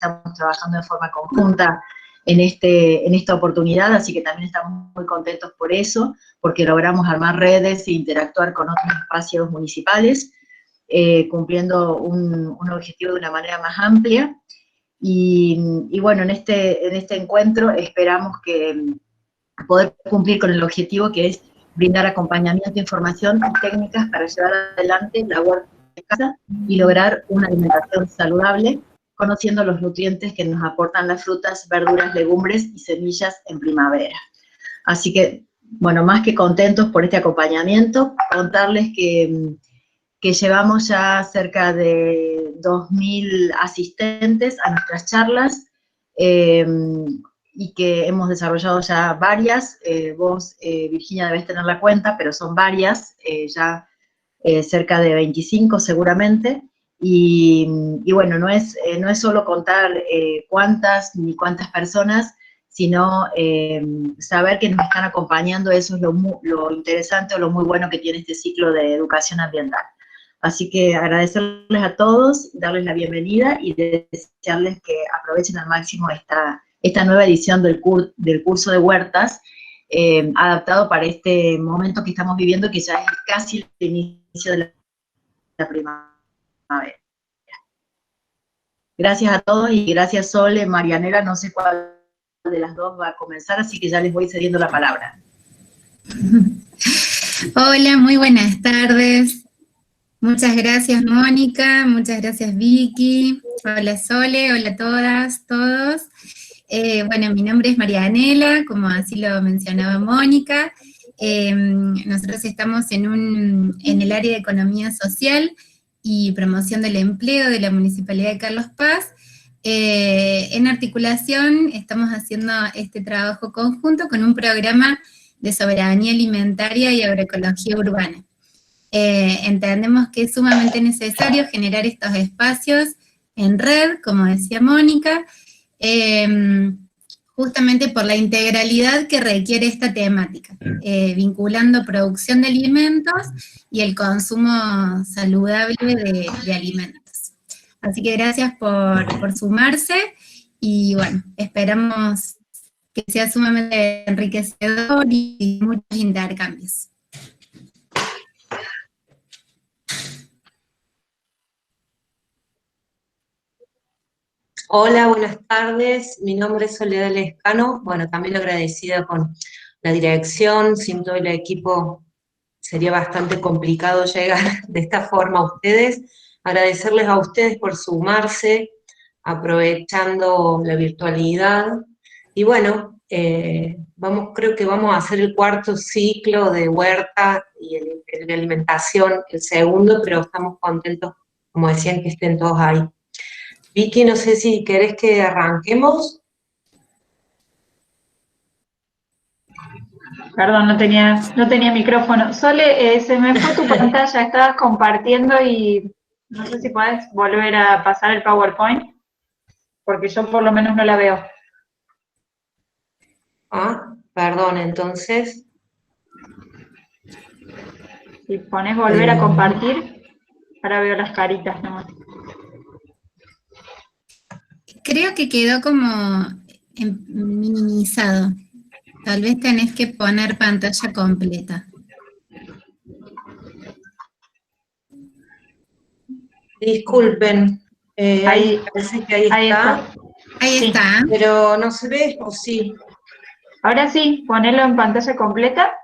estamos trabajando de forma conjunta en esta oportunidad, así que también estamos muy contentos por eso, porque logramos armar redes e interactuar con otros espacios municipales, cumpliendo un objetivo de una manera más amplia. Y bueno, en este encuentro esperamos que poder cumplir con el objetivo que es brindar acompañamiento, información y técnicas para llevar adelante la huerta de casa y lograr una alimentación saludable, conociendo los nutrientes que nos aportan las frutas, verduras, legumbres y semillas en primavera. Así que, bueno, más que contentos por este acompañamiento, contarles que llevamos ya cerca de 2.000 asistentes a nuestras charlas, y que hemos desarrollado ya varias. Vos, Virginia, debés tener la cuenta, pero son varias, ya cerca de 25 seguramente. Y bueno, no es solo contar cuántas ni cuántas personas, sino saber que nos están acompañando. Eso es lo interesante o lo muy bueno que tiene este ciclo de educación ambiental. Así que agradecerles a todos, darles la bienvenida y desearles que aprovechen al máximo esta nueva edición del curso de huertas, adaptado para este momento que estamos viviendo, que ya es casi el inicio de la primavera. Gracias a todos y gracias, Sole, Marianela, no sé cuál de las dos va a comenzar, así que ya les voy cediendo la palabra. Hola, muy buenas tardes. Muchas gracias, Mónica, muchas gracias, Vicky. Hola, Sole, hola a todas, todos. Bueno, mi nombre es Marianela, como así lo mencionaba Mónica. Nosotros estamos en el área de Economía Social y Promoción del Empleo de la Municipalidad de Carlos Paz. En articulación estamos haciendo este trabajo conjunto con un programa de soberanía alimentaria y agroecología urbana. Entendemos que es sumamente necesario generar estos espacios en red, como decía Mónica, justamente por la integralidad que requiere esta temática, vinculando producción de alimentos y el consumo saludable de alimentos. Así que gracias por sumarse y bueno, esperamos que sea sumamente enriquecedor y muchos intercambios. Hola, buenas tardes. Mi nombre es Soledad Lescano. Bueno, también agradecida con la dirección. Sin todo el equipo sería bastante complicado llegar de esta forma a ustedes. Agradecerles a ustedes por sumarse, aprovechando la virtualidad. Y bueno, creo que vamos a hacer el cuarto ciclo de huerta y el de alimentación, el segundo, pero estamos contentos, como decían, que estén todos ahí. Vicky, no sé si querés que arranquemos. Perdón, no tenía micrófono. Sole, se me fue tu pantalla, estabas compartiendo y no sé si podés volver a pasar el PowerPoint, porque yo por lo menos no la veo. Ah, perdón, entonces. Si pones volver a compartir, ahora veo las caritas nomás. Creo que quedó como minimizado. Tal vez tenés que poner pantalla completa. Disculpen, ahí parece que ahí está. Ahí Sí. está. Pero no se ve, ¿o sí? Ahora sí, ponelo en pantalla completa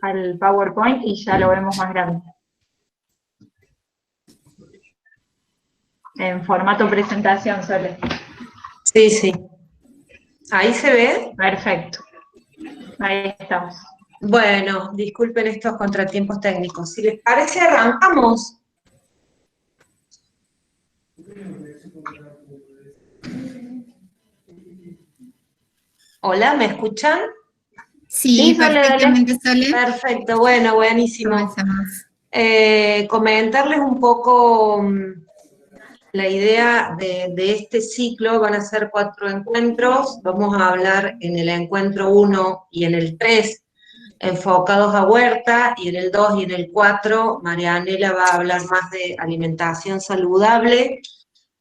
al PowerPoint y ya lo vemos más grande. En formato presentación, Sole. Sí, sí. ¿Ahí se ve? Perfecto. Ahí estamos. Bueno, disculpen estos contratiempos técnicos. Si les parece, arrancamos. Hola, ¿me escuchan? Sí, perfectamente, Sole. Perfecto, bueno, buenísimo. Comentarles un poco la idea de este ciclo. Van a ser 4 encuentros. Vamos a hablar en el encuentro 1 y en el 3 enfocados a huerta, y en el 2 y en el 4 Marianela va a hablar más de alimentación saludable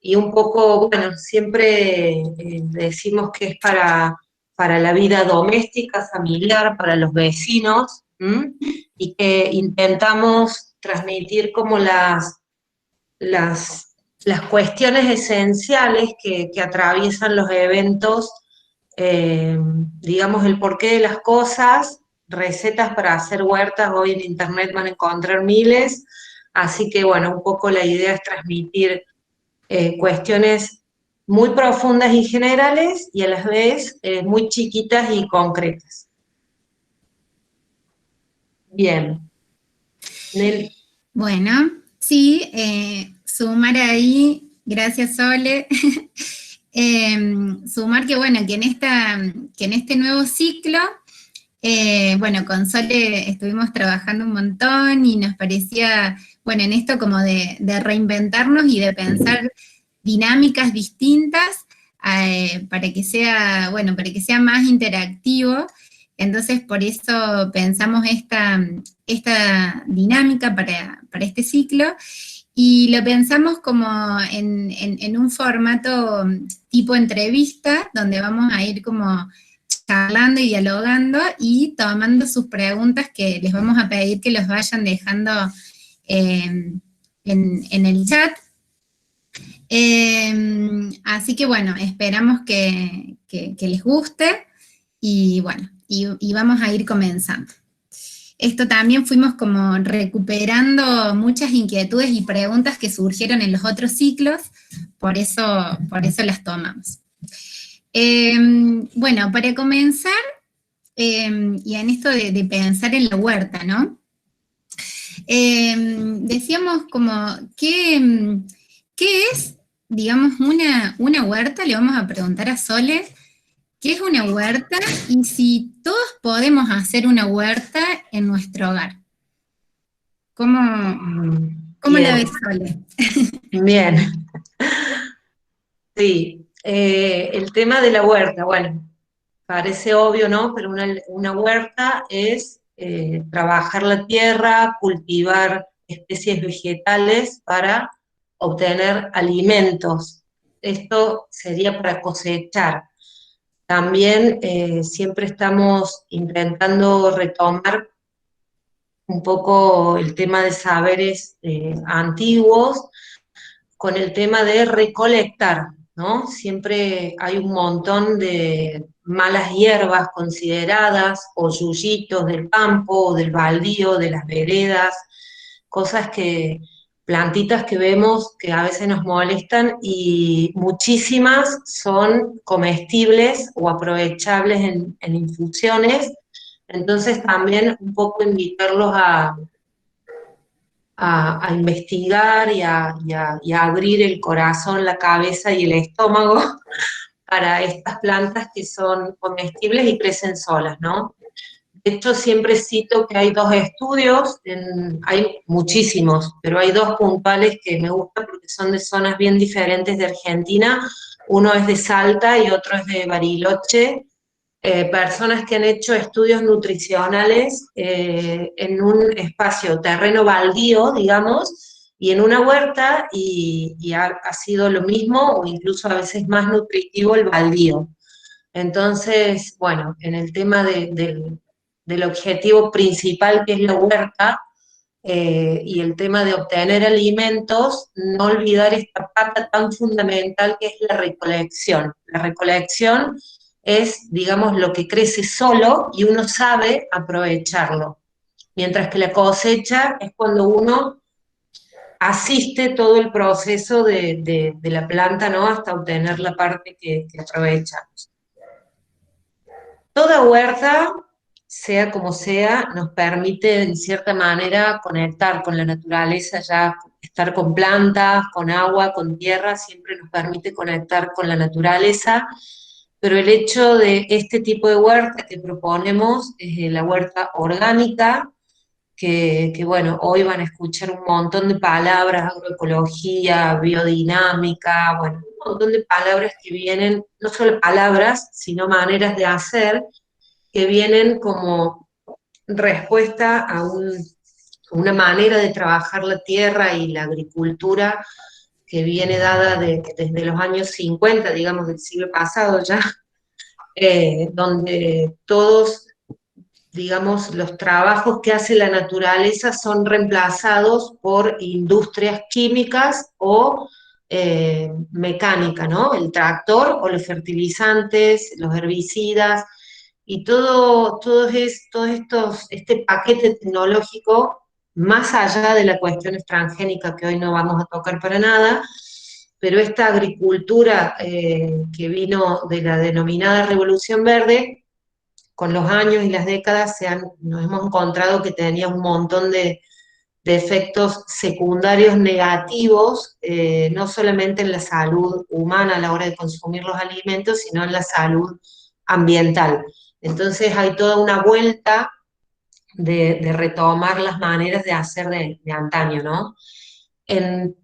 y un poco, bueno, siempre decimos que es para la vida doméstica, familiar, para los vecinos, ¿m? Y que intentamos transmitir como las cuestiones esenciales que atraviesan los eventos, digamos, el porqué de las cosas, recetas para hacer huertas, hoy en internet van a encontrar miles, así que bueno, un poco la idea es transmitir cuestiones muy profundas y generales y a la vez muy chiquitas y concretas. Bien. Nel. Bueno, sí, sumar ahí, gracias Sole, sumar que bueno, que en este nuevo ciclo, bueno, con Sole estuvimos trabajando un montón y nos parecía, bueno, en esto como de reinventarnos y de pensar dinámicas distintas para que sea, bueno, para que sea más interactivo. Entonces, por eso pensamos esta dinámica para este ciclo, y lo pensamos como en un formato tipo entrevista, donde vamos a ir como charlando y dialogando y tomando sus preguntas, que les vamos a pedir que los vayan dejando en el chat. Así que bueno, esperamos que les guste y bueno, y vamos a ir comenzando. Esto también fuimos como recuperando muchas inquietudes y preguntas que surgieron en los otros ciclos, por eso las tomamos. Bueno, para comenzar, y en esto de pensar en la huerta, ¿no? Decíamos como, ¿qué es, digamos, una huerta? Le vamos a preguntar a Sole, ¿qué es una huerta? Y si todos podemos hacer una huerta en nuestro hogar. ¿Cómo la ves, Sole? Bien. Sí, el tema de la huerta, bueno, parece obvio, ¿no? Pero una huerta es trabajar la tierra, cultivar especies vegetales para obtener alimentos. Esto sería para cosechar. También siempre estamos intentando retomar un poco el tema de saberes antiguos con el tema de recolectar, ¿no? Siempre hay un montón de malas hierbas consideradas, o yuyitos del campo, o del baldío, de las veredas, cosas plantitas que vemos que a veces nos molestan, y muchísimas son comestibles o aprovechables en infusiones. Entonces también un poco invitarlos a investigar y a abrir el corazón, la cabeza y el estómago para estas plantas que son comestibles y crecen solas, ¿no? De hecho, siempre cito que hay dos estudios, hay muchísimos, pero hay dos puntuales que me gustan porque son de zonas bien diferentes de Argentina. Uno es de Salta y otro es de Bariloche. Personas que han hecho estudios nutricionales en un espacio, terreno baldío, digamos, y en una huerta, y ha sido lo mismo o incluso a veces más nutritivo el baldío. Entonces, bueno, en el tema del objetivo principal, que es la huerta, y el tema de obtener alimentos, no olvidar esta pata tan fundamental que es la recolección. La recolección es, digamos, lo que crece solo y uno sabe aprovecharlo. Mientras que la cosecha es cuando uno asiste todo el proceso de la planta, ¿no? Hasta obtener la parte que aprovechamos. Toda huerta, sea como sea, nos permite en cierta manera conectar con la naturaleza, ya estar con plantas, con agua, con tierra, siempre nos permite conectar con la naturaleza, pero el hecho de este tipo de huerta que proponemos es la huerta orgánica, que bueno, hoy van a escuchar un montón de palabras: agroecología, biodinámica, bueno, un montón de palabras que vienen, no solo palabras, sino maneras de hacer, que vienen como respuesta a una manera de trabajar la tierra y la agricultura que viene dada desde los años 50, digamos, del siglo pasado ya, donde todos, digamos, los trabajos que hace la naturaleza son reemplazados por industrias químicas o mecánica, ¿no? El tractor o los fertilizantes, los herbicidas, y este paquete tecnológico, más allá de la cuestión transgénica que hoy no vamos a tocar para nada, pero esta agricultura que vino de la denominada Revolución Verde, con los años y las décadas nos hemos encontrado que tenía un montón de efectos secundarios negativos, no solamente en la salud humana a la hora de consumir los alimentos, sino en la salud ambiental. Entonces hay toda una vuelta de retomar las maneras de hacer de antaño, ¿no? En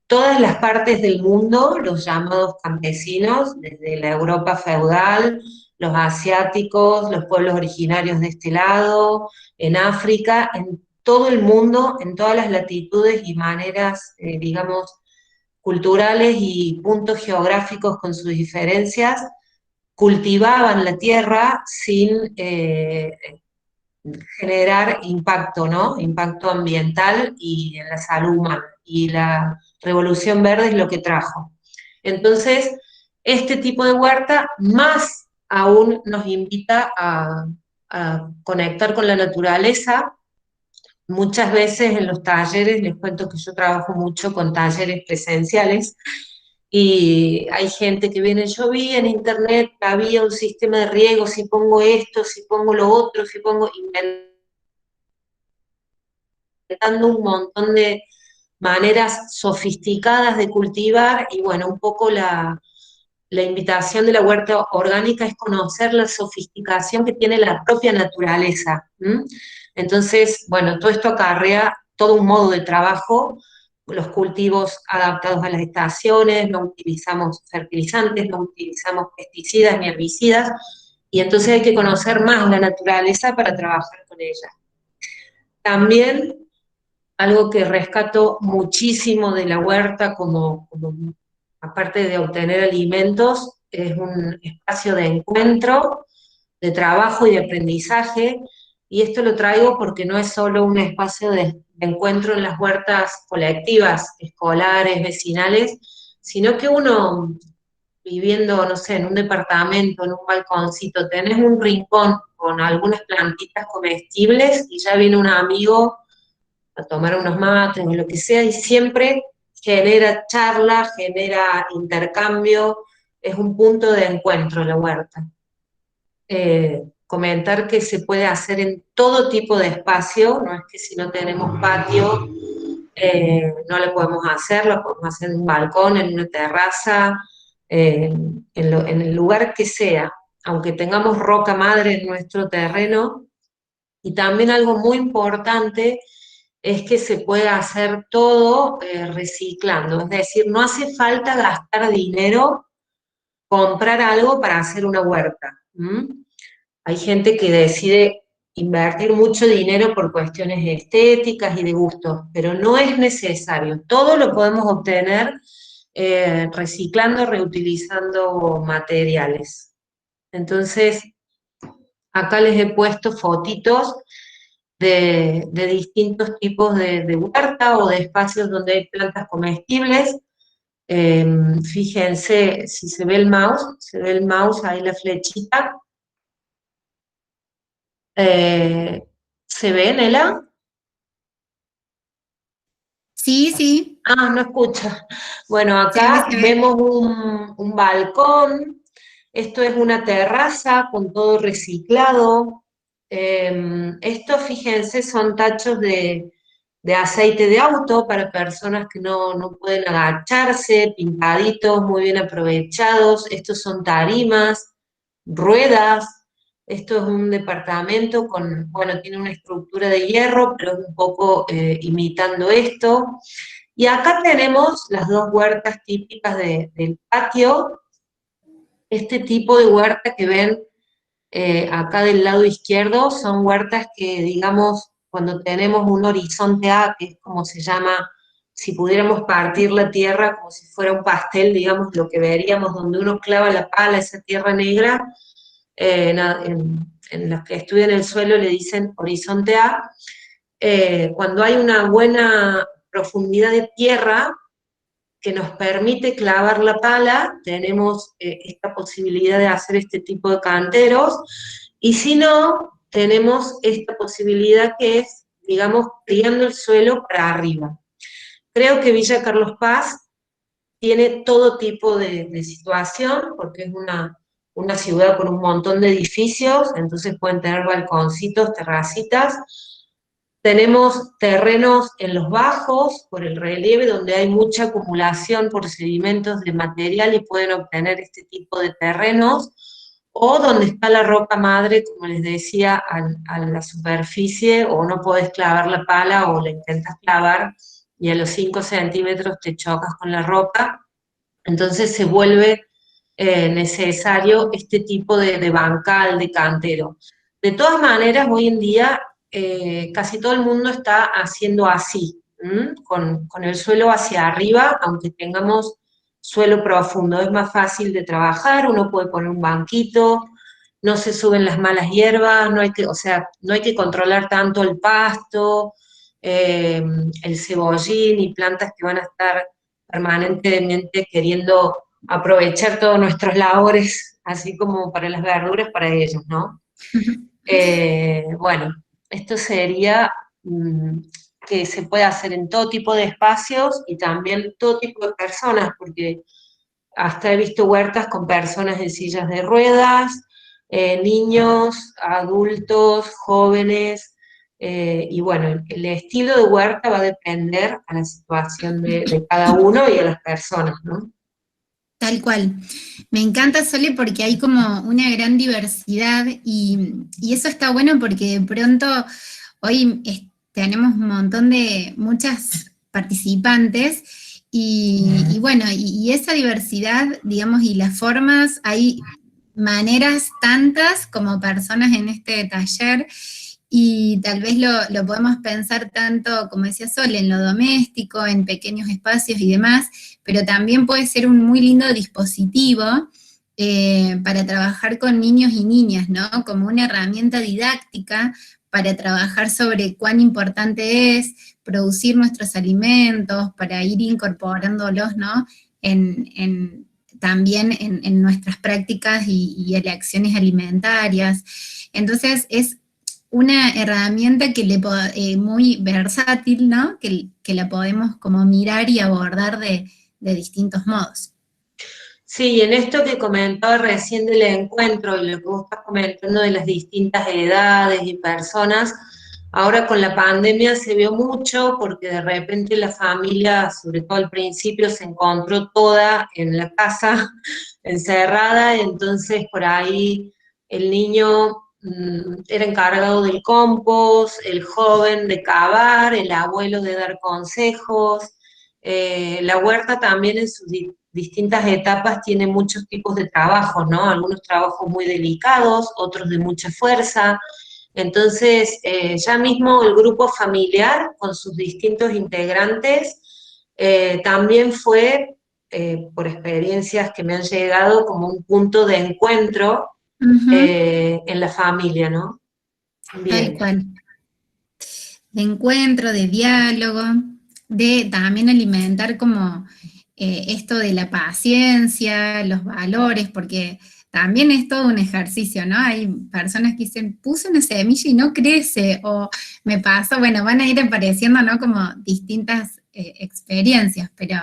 todas las partes del mundo, los llamados campesinos, desde la Europa feudal, los asiáticos, los pueblos originarios de este lado, en África, en todo el mundo, en todas las latitudes y maneras, digamos, culturales y puntos geográficos con sus diferencias, cultivaban la tierra sin generar impacto, ¿no? Impacto ambiental y en la salud humana. Y la Revolución Verde es lo que trajo. Entonces, este tipo de huerta más aún nos invita a conectar con la naturaleza. Muchas veces en los talleres, les cuento que yo trabajo mucho con talleres presenciales, y hay gente que viene, yo vi en internet que había un sistema de riego, si pongo esto, si pongo lo otro, si pongo, inventando un montón de maneras sofisticadas de cultivar, y bueno, un poco la invitación de la huerta orgánica es conocer la sofisticación que tiene la propia naturaleza. Entonces, bueno, todo esto acarrea todo un modo de trabajo, los cultivos adaptados a las estaciones, no utilizamos fertilizantes, no utilizamos pesticidas ni herbicidas, y entonces hay que conocer más la naturaleza para trabajar con ella. También algo que rescato muchísimo de la huerta, como aparte de obtener alimentos, es un espacio de encuentro, de trabajo y de aprendizaje, y esto lo traigo porque no es solo un espacio de encuentro en las huertas colectivas, escolares, vecinales, sino que uno, viviendo, no sé, en un departamento, en un balconcito, tenés un rincón con algunas plantitas comestibles y ya viene un amigo a tomar unos mates o lo que sea, y siempre genera charla, genera intercambio, es un punto de encuentro la huerta. Comentar que se puede hacer en todo tipo de espacio, no es que si no tenemos patio no lo podemos hacer, lo podemos hacer en un balcón, en una terraza, en el lugar que sea, aunque tengamos roca madre en nuestro terreno. Y también algo muy importante es que se puede hacer todo reciclando, es decir, no hace falta gastar dinero, comprar algo para hacer una huerta. Hay gente que decide invertir mucho dinero por cuestiones estéticas y de gustos, pero no es necesario. Todo lo podemos obtener reciclando, reutilizando materiales. Entonces, acá les he puesto fotitos de distintos tipos de huerta o de espacios donde hay plantas comestibles. Fíjense, si se ve el mouse, ahí la flechita. ¿Se ve, Nela? Sí, sí. Ah, no escucha. Bueno, acá Se ve. vemos un balcón. Esto es una terraza con todo reciclado. Esto, fíjense, son tachos de aceite de auto para personas que no pueden agacharse, pintaditos, muy bien aprovechados. Estos son tarimas, ruedas. Esto es un departamento bueno, tiene una estructura de hierro, pero es un poco imitando esto. Y acá tenemos las dos huertas típicas del patio. Este tipo de huerta que ven acá del lado izquierdo son huertas que, digamos, cuando tenemos un horizonte A, que es como se llama si pudiéramos partir la tierra como si fuera un pastel, digamos, lo que veríamos donde uno clava la pala, esa tierra negra, en los que estudian el suelo le dicen horizonte A. Cuando hay una buena profundidad de tierra que nos permite clavar la pala, tenemos esta posibilidad de hacer este tipo de canteros, y si no, tenemos esta posibilidad que es, digamos, criando el suelo para arriba. Creo que Villa Carlos Paz tiene todo tipo de situación, porque es una ciudad con un montón de edificios, entonces pueden tener balconcitos, terracitas. Tenemos terrenos en los bajos, por el relieve, donde hay mucha acumulación por sedimentos de material y pueden obtener este tipo de terrenos, o donde está la roca madre, como les decía, a la superficie, o no podés clavar la pala, o la intentas clavar, y a los 5 centímetros te chocas con la roca, entonces se vuelve necesario este tipo de bancal, de cantero. De todas maneras, hoy en día casi todo el mundo está haciendo así, con el suelo hacia arriba, aunque tengamos suelo profundo. Es más fácil de trabajar, uno puede poner un banquito, no se suben las malas hierbas, no hay que, o sea, no hay que controlar tanto el pasto, el cebollín y plantas que van a estar permanentemente queriendo aprovechar todos nuestros labores, así como para las verduras, para ellos, ¿no? Bueno, esto sería que se puede hacer en todo tipo de espacios y también todo tipo de personas, porque hasta he visto huertas con personas en sillas de ruedas, niños, adultos, jóvenes, y bueno, el estilo de huerta va a depender a la situación de cada uno y a las personas, ¿no? Tal cual. Me encanta, Sole, porque hay como una gran diversidad y eso está bueno porque de pronto hoy tenemos un montón de muchas participantes y bueno, y esa diversidad, digamos, y las formas, hay maneras tantas como personas en este taller y tal vez lo podemos pensar tanto, como decía Sol, en lo doméstico, en pequeños espacios y demás, pero también puede ser un muy lindo dispositivo para trabajar con niños y niñas, ¿no? Como una herramienta didáctica para trabajar sobre cuán importante es producir nuestros alimentos, para ir incorporándolos, ¿no? También en nuestras prácticas y elecciones alimentarias. Entonces, es una herramienta que muy versátil, ¿no? Que la podemos como mirar y abordar de distintos modos. Sí, y en esto que comentaba recién del encuentro y lo que vos estás comentando de las distintas edades y personas, ahora con la pandemia se vio mucho porque de repente la familia, sobre todo al principio, se encontró toda en la casa, encerrada, y entonces por ahí el niño era encargado del compost, el joven de cavar, el abuelo de dar consejos. La huerta también en sus distintas etapas tiene muchos tipos de trabajos, ¿no? Algunos trabajos muy delicados, otros de mucha fuerza. Entonces, ya mismo el grupo familiar, con sus distintos integrantes, también fue, por experiencias que me han llegado, como un punto de encuentro en la familia, ¿no? Bien. Tal cual. De encuentro, de diálogo, de también alimentar como esto de la paciencia, los valores, porque también es todo un ejercicio, ¿no? Hay personas que dicen, puse una semilla y no crece, o me pasó, bueno, van a ir apareciendo, ¿no? Como distintas experiencias, pero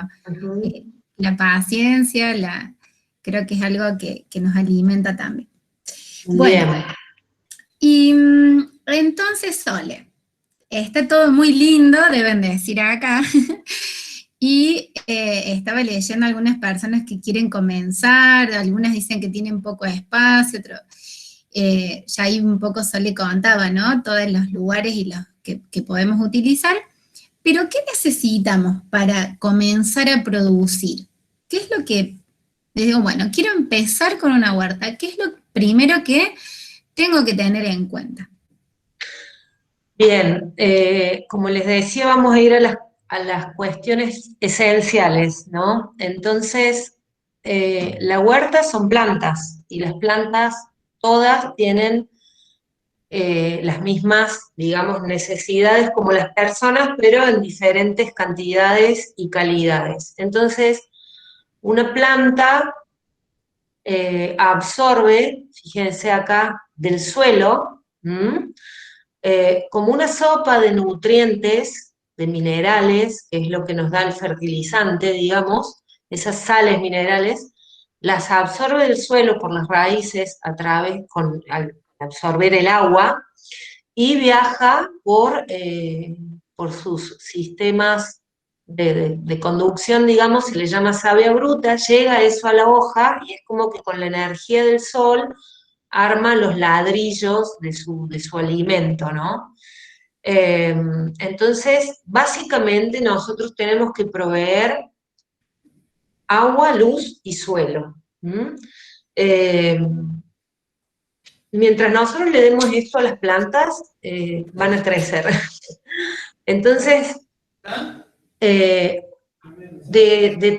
la paciencia, creo que es algo que nos alimenta también. Bueno, Bien. y entonces, Sole, está todo muy lindo, deben de decir acá, y estaba leyendo algunas personas que quieren comenzar, algunas dicen que tienen poco espacio, otros, ya ahí un poco Sole contaba, ¿no? Todos los lugares y los que podemos utilizar, pero ¿qué necesitamos para comenzar a producir? ¿Qué es lo que, les digo, bueno, quiero empezar con una huerta, ¿qué es lo primero que tengo que tener en cuenta? Bien, como les decía, vamos a ir a las a las cuestiones esenciales, ¿no? Entonces, la huerta son plantas, y las plantas todas tienen las mismas, digamos, necesidades como las personas, pero en diferentes cantidades y calidades. Entonces, una planta absorbe, fíjense acá, del suelo, como una sopa de nutrientes, de minerales, que es lo que nos da el fertilizante, digamos, esas sales minerales, las absorbe del suelo por las raíces a través, al absorber el agua, y viaja por sus sistemas de conducción, digamos, se le llama savia bruta, llega eso a la hoja, y es como que con la energía del sol arma los ladrillos de su alimento, ¿no? Entonces, básicamente nosotros tenemos que proveer agua, luz y suelo. Mientras nosotros le demos esto a las plantas, van a crecer. Entonces, de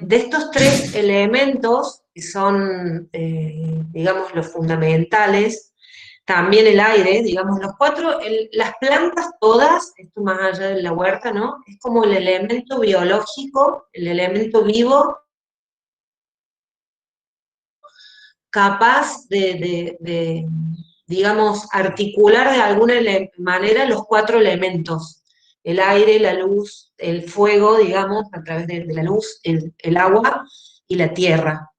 estos tres elementos, que son, digamos, los fundamentales, también el aire, digamos, los cuatro, las plantas todas, esto más allá de la huerta, ¿no? Es como el elemento biológico, el elemento vivo, capaz digamos, articular de alguna manera los cuatro elementos: el aire, la luz, el fuego, digamos, a través de la luz, el agua y la tierra.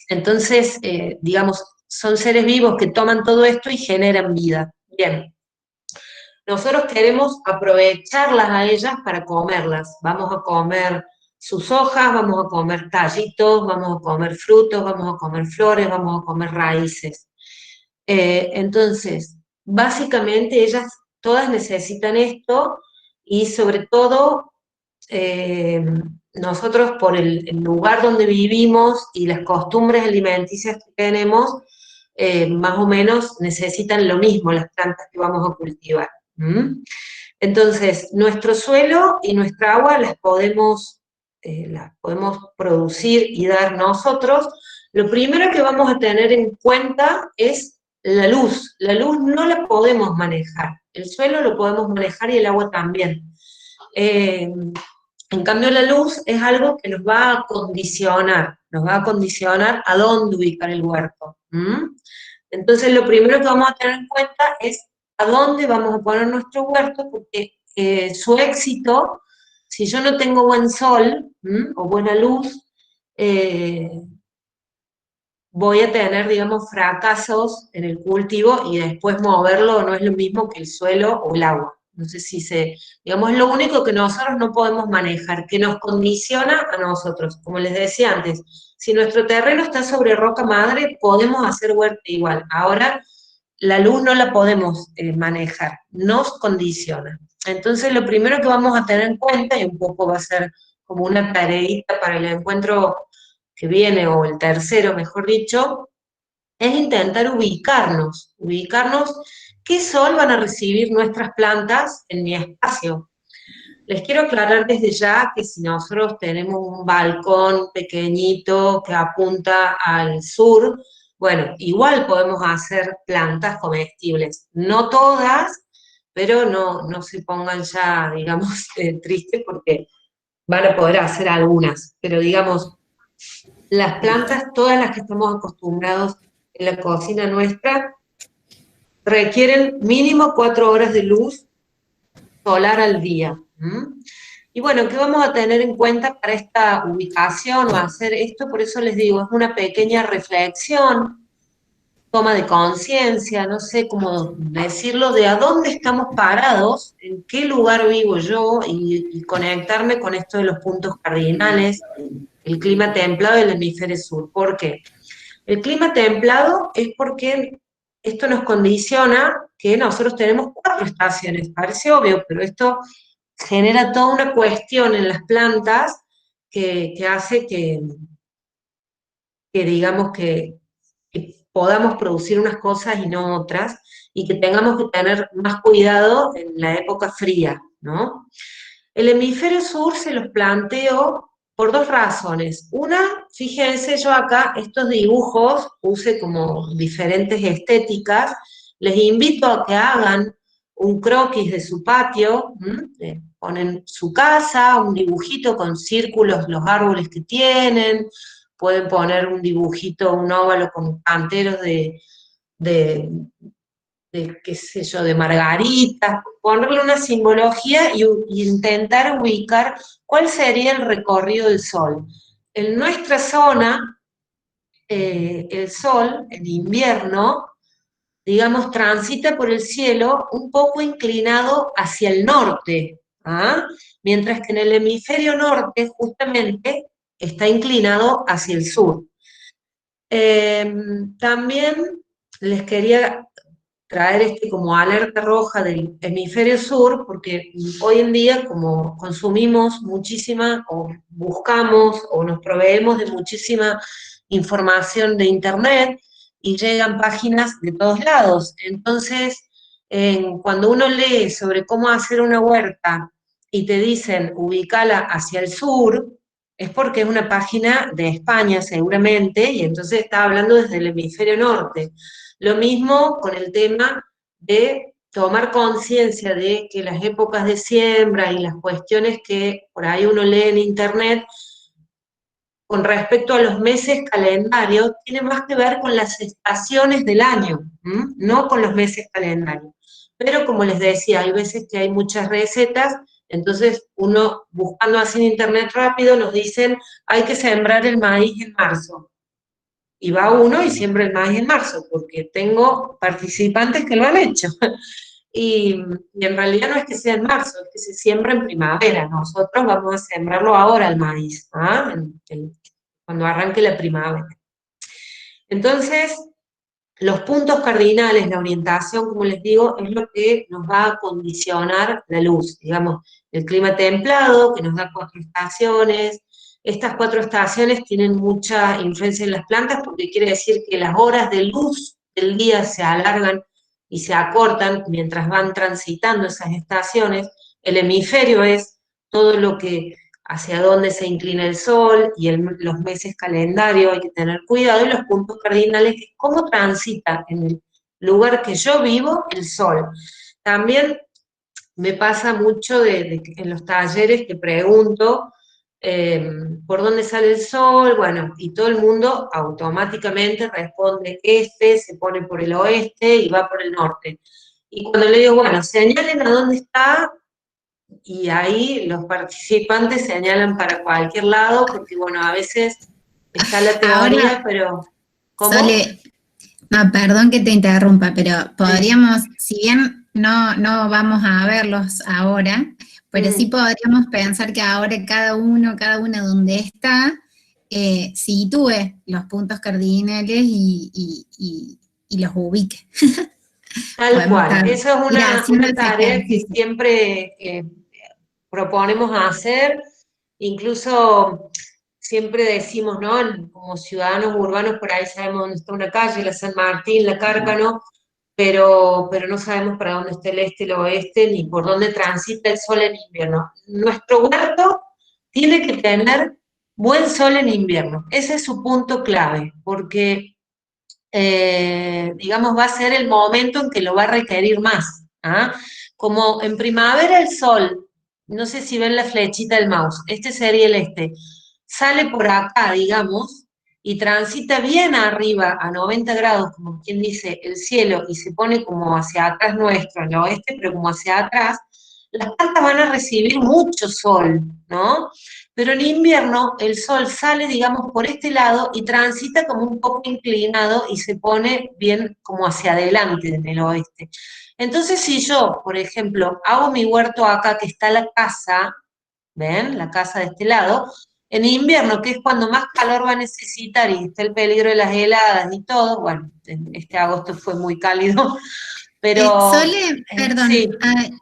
Entonces, digamos, son seres vivos que toman todo esto y generan vida. Bien. Nosotros queremos aprovecharlas a ellas para comerlas. Vamos a comer sus hojas, vamos a comer tallitos, vamos a comer frutos, vamos a comer flores, vamos a comer raíces. Entonces, básicamente ellas todas necesitan esto, y sobre todo nosotros, por el lugar donde vivimos y las costumbres alimenticias que tenemos, más o menos necesitan lo mismo las plantas que vamos a cultivar. Entonces, nuestro suelo y nuestra agua las podemos producir y dar nosotros. Lo primero que vamos a tener en cuenta es la luz. La luz no la podemos manejar. El suelo lo podemos manejar y el agua también. En cambio, la luz es algo que nos va a condicionar a dónde ubicar el huerto. Entonces, lo primero que vamos a tener en cuenta es a dónde vamos a poner nuestro huerto, porque su éxito, si yo no tengo buen sol o buena luz, voy a tener, digamos, fracasos en el cultivo, y después moverlo no es lo mismo que el suelo o el agua. No sé si digamos, es lo único que nosotros no podemos manejar, que nos condiciona a nosotros. Como les decía antes, si nuestro terreno está sobre roca madre, podemos hacer huerta igual. Ahora, la luz no la podemos manejar, nos condiciona. Entonces, lo primero que vamos a tener en cuenta, y un poco va a ser como una tareita para el encuentro que viene, o el tercero, mejor dicho, es intentar ubicarnos qué sol van a recibir nuestras plantas en mi espacio. Les quiero aclarar desde ya que si nosotros tenemos un balcón pequeñito que apunta al sur, bueno, igual podemos hacer plantas comestibles. No todas, pero no se pongan ya, digamos, tristes, porque van a poder hacer algunas. Pero digamos, las plantas, todas las que estamos acostumbrados en la cocina nuestra, requieren mínimo 4 horas de luz solar al día. Y bueno, ¿qué vamos a tener en cuenta para esta ubicación o hacer esto? Por eso les digo, es una pequeña reflexión, toma de conciencia, no sé cómo decirlo, de a dónde estamos parados, en qué lugar vivo yo, y conectarme con esto de los puntos cardinales, el clima templado del hemisferio sur. ¿Por qué? El clima templado es porque esto nos condiciona que nosotros tenemos 4 estaciones. Parece obvio, pero esto genera toda una cuestión en las plantas que hace que digamos, que podamos producir unas cosas y no otras, y que tengamos que tener más cuidado en la época fría, ¿no? El hemisferio sur se los planteo por dos razones. Una, fíjense yo acá, estos dibujos, puse como diferentes estéticas, les invito a que hagan un croquis de su patio, ponen su casa, un dibujito con círculos, los árboles que tienen, pueden poner un dibujito, un óvalo con canteros de qué sé yo, de margaritas, ponerle una simbología y intentar ubicar cuál sería el recorrido del Sol. En nuestra zona, el Sol, en invierno, digamos, transita por el cielo un poco inclinado hacia el norte, ¿ah? Mientras que en el hemisferio norte, justamente, está inclinado hacia el sur. También les quería traer como alerta roja del hemisferio sur, porque hoy en día como consumimos muchísima, o buscamos, o nos proveemos de muchísima información de internet, y llegan páginas de todos lados. Entonces, cuando uno lee sobre cómo hacer una huerta, y te dicen ubícala hacia el sur, es porque es una página de España seguramente, y entonces está hablando desde el hemisferio norte. Lo mismo con el tema de tomar conciencia de que las épocas de siembra y las cuestiones que por ahí uno lee en internet con respecto a los meses calendarios, tiene más que ver con las estaciones del año, no con los meses calendarios. Pero como les decía, hay veces que hay muchas recetas, entonces uno buscando así en internet rápido nos dicen hay que sembrar el maíz en marzo. Y va uno y siembra el maíz en marzo, porque tengo participantes que lo han hecho. Y en realidad no es que sea en marzo, es que se siembra en primavera. Nosotros vamos a sembrarlo ahora el maíz, cuando arranque la primavera. Entonces, los puntos cardinales, la orientación, como les digo, es lo que nos va a condicionar la luz. Digamos, el clima templado, que nos da 4 estaciones. Estas 4 estaciones tienen mucha influencia en las plantas porque quiere decir que las horas de luz del día se alargan y se acortan mientras van transitando esas estaciones. El hemisferio es todo lo que, hacia dónde se inclina el sol, y los meses calendario hay que tener cuidado, y los puntos cardinales, que es cómo transita en el lugar que yo vivo el sol. También me pasa mucho en los talleres que pregunto por dónde sale el sol, bueno, y todo el mundo automáticamente responde se pone por el oeste y va por el norte. Y cuando le digo, bueno, señalen a dónde está, y ahí los participantes señalan para cualquier lado, porque bueno, a veces está la teoría, Ahora, pero ¿cómo? Sole, no, perdón que te interrumpa, pero podríamos, si bien no vamos a verlos ahora, pero sí podríamos pensar que ahora cada una donde está, sitúe los puntos cardinales y los ubique. Tal Podemos cual, eso es ir haciendo una ese tarea que ejercicio. siempre proponemos hacer, incluso siempre decimos, ¿no? Como ciudadanos urbanos por ahí sabemos dónde está una calle, la San Martín, la Cárcano, pero no sabemos para dónde está el este, el oeste, ni por dónde transita el sol en invierno. Nuestro huerto tiene que tener buen sol en invierno, ese es su punto clave, porque digamos, va a ser el momento en que lo va a requerir más. ¿Ah? Como en primavera el sol, no sé si ven la flechita del mouse, este sería el este, sale por acá, digamos, y transita bien arriba a 90 grados, como quien dice, el cielo, y se pone como hacia atrás nuestro, al oeste, pero como hacia atrás, las plantas van a recibir mucho sol, ¿no? Pero en invierno el sol sale, digamos, por este lado y transita como un poco inclinado y se pone bien como hacia adelante en el oeste. Entonces, si yo, por ejemplo, hago mi huerto acá, que está la casa, ¿ven? La casa de este lado, en invierno, que es cuando más calor va a necesitar y está el peligro de las heladas y todo, bueno, este agosto fue muy cálido, pero Sole, sí, perdón,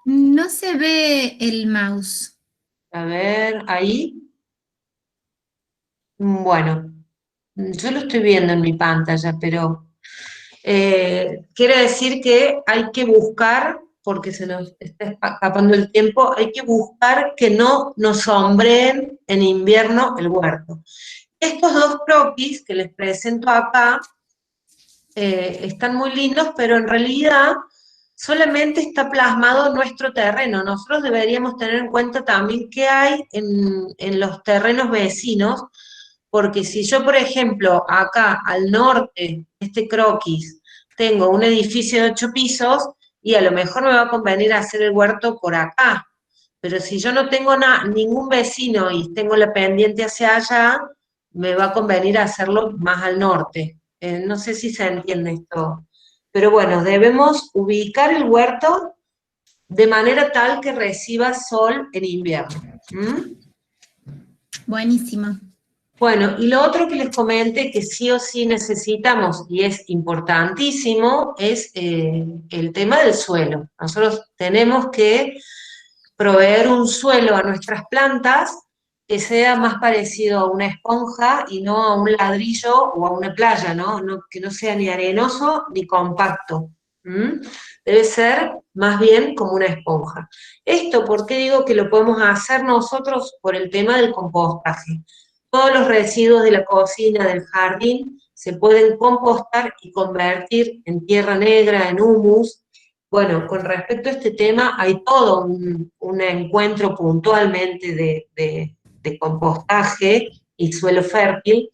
no se ve el mouse. a ver, ahí. Bueno, yo lo estoy viendo en mi pantalla, pero quiere decir que hay que buscar porque se nos está escapando el tiempo, hay que buscar que no nos sombreen en invierno el huerto. Estos dos croquis que les presento acá están muy lindos, pero en realidad solamente está plasmado nuestro terreno. Nosotros deberíamos tener en cuenta también qué hay en los terrenos vecinos, porque si yo, por ejemplo, acá al norte, este croquis, tengo un edificio de 8 pisos, y a lo mejor me va a convenir hacer el huerto por acá. Pero si yo no tengo ningún vecino y tengo la pendiente hacia allá, me va a convenir hacerlo más al norte. No sé si se entiende esto. Pero bueno, debemos ubicar el huerto de manera tal que reciba sol en invierno. Buenísimo. Bueno, y lo otro que les comenté que sí o sí necesitamos, y es importantísimo, es el tema del suelo. Nosotros tenemos que proveer un suelo a nuestras plantas que sea más parecido a una esponja y no a un ladrillo o a una playa, ¿no? Que no sea ni arenoso ni compacto. Debe ser más bien como una esponja. Esto, ¿por qué digo que lo podemos hacer nosotros? Por el tema del compostaje. Todos los residuos de la cocina, del jardín, se pueden compostar y convertir en tierra negra, en humus. Bueno, con respecto a este tema, hay todo un encuentro puntualmente de compostaje y suelo fértil,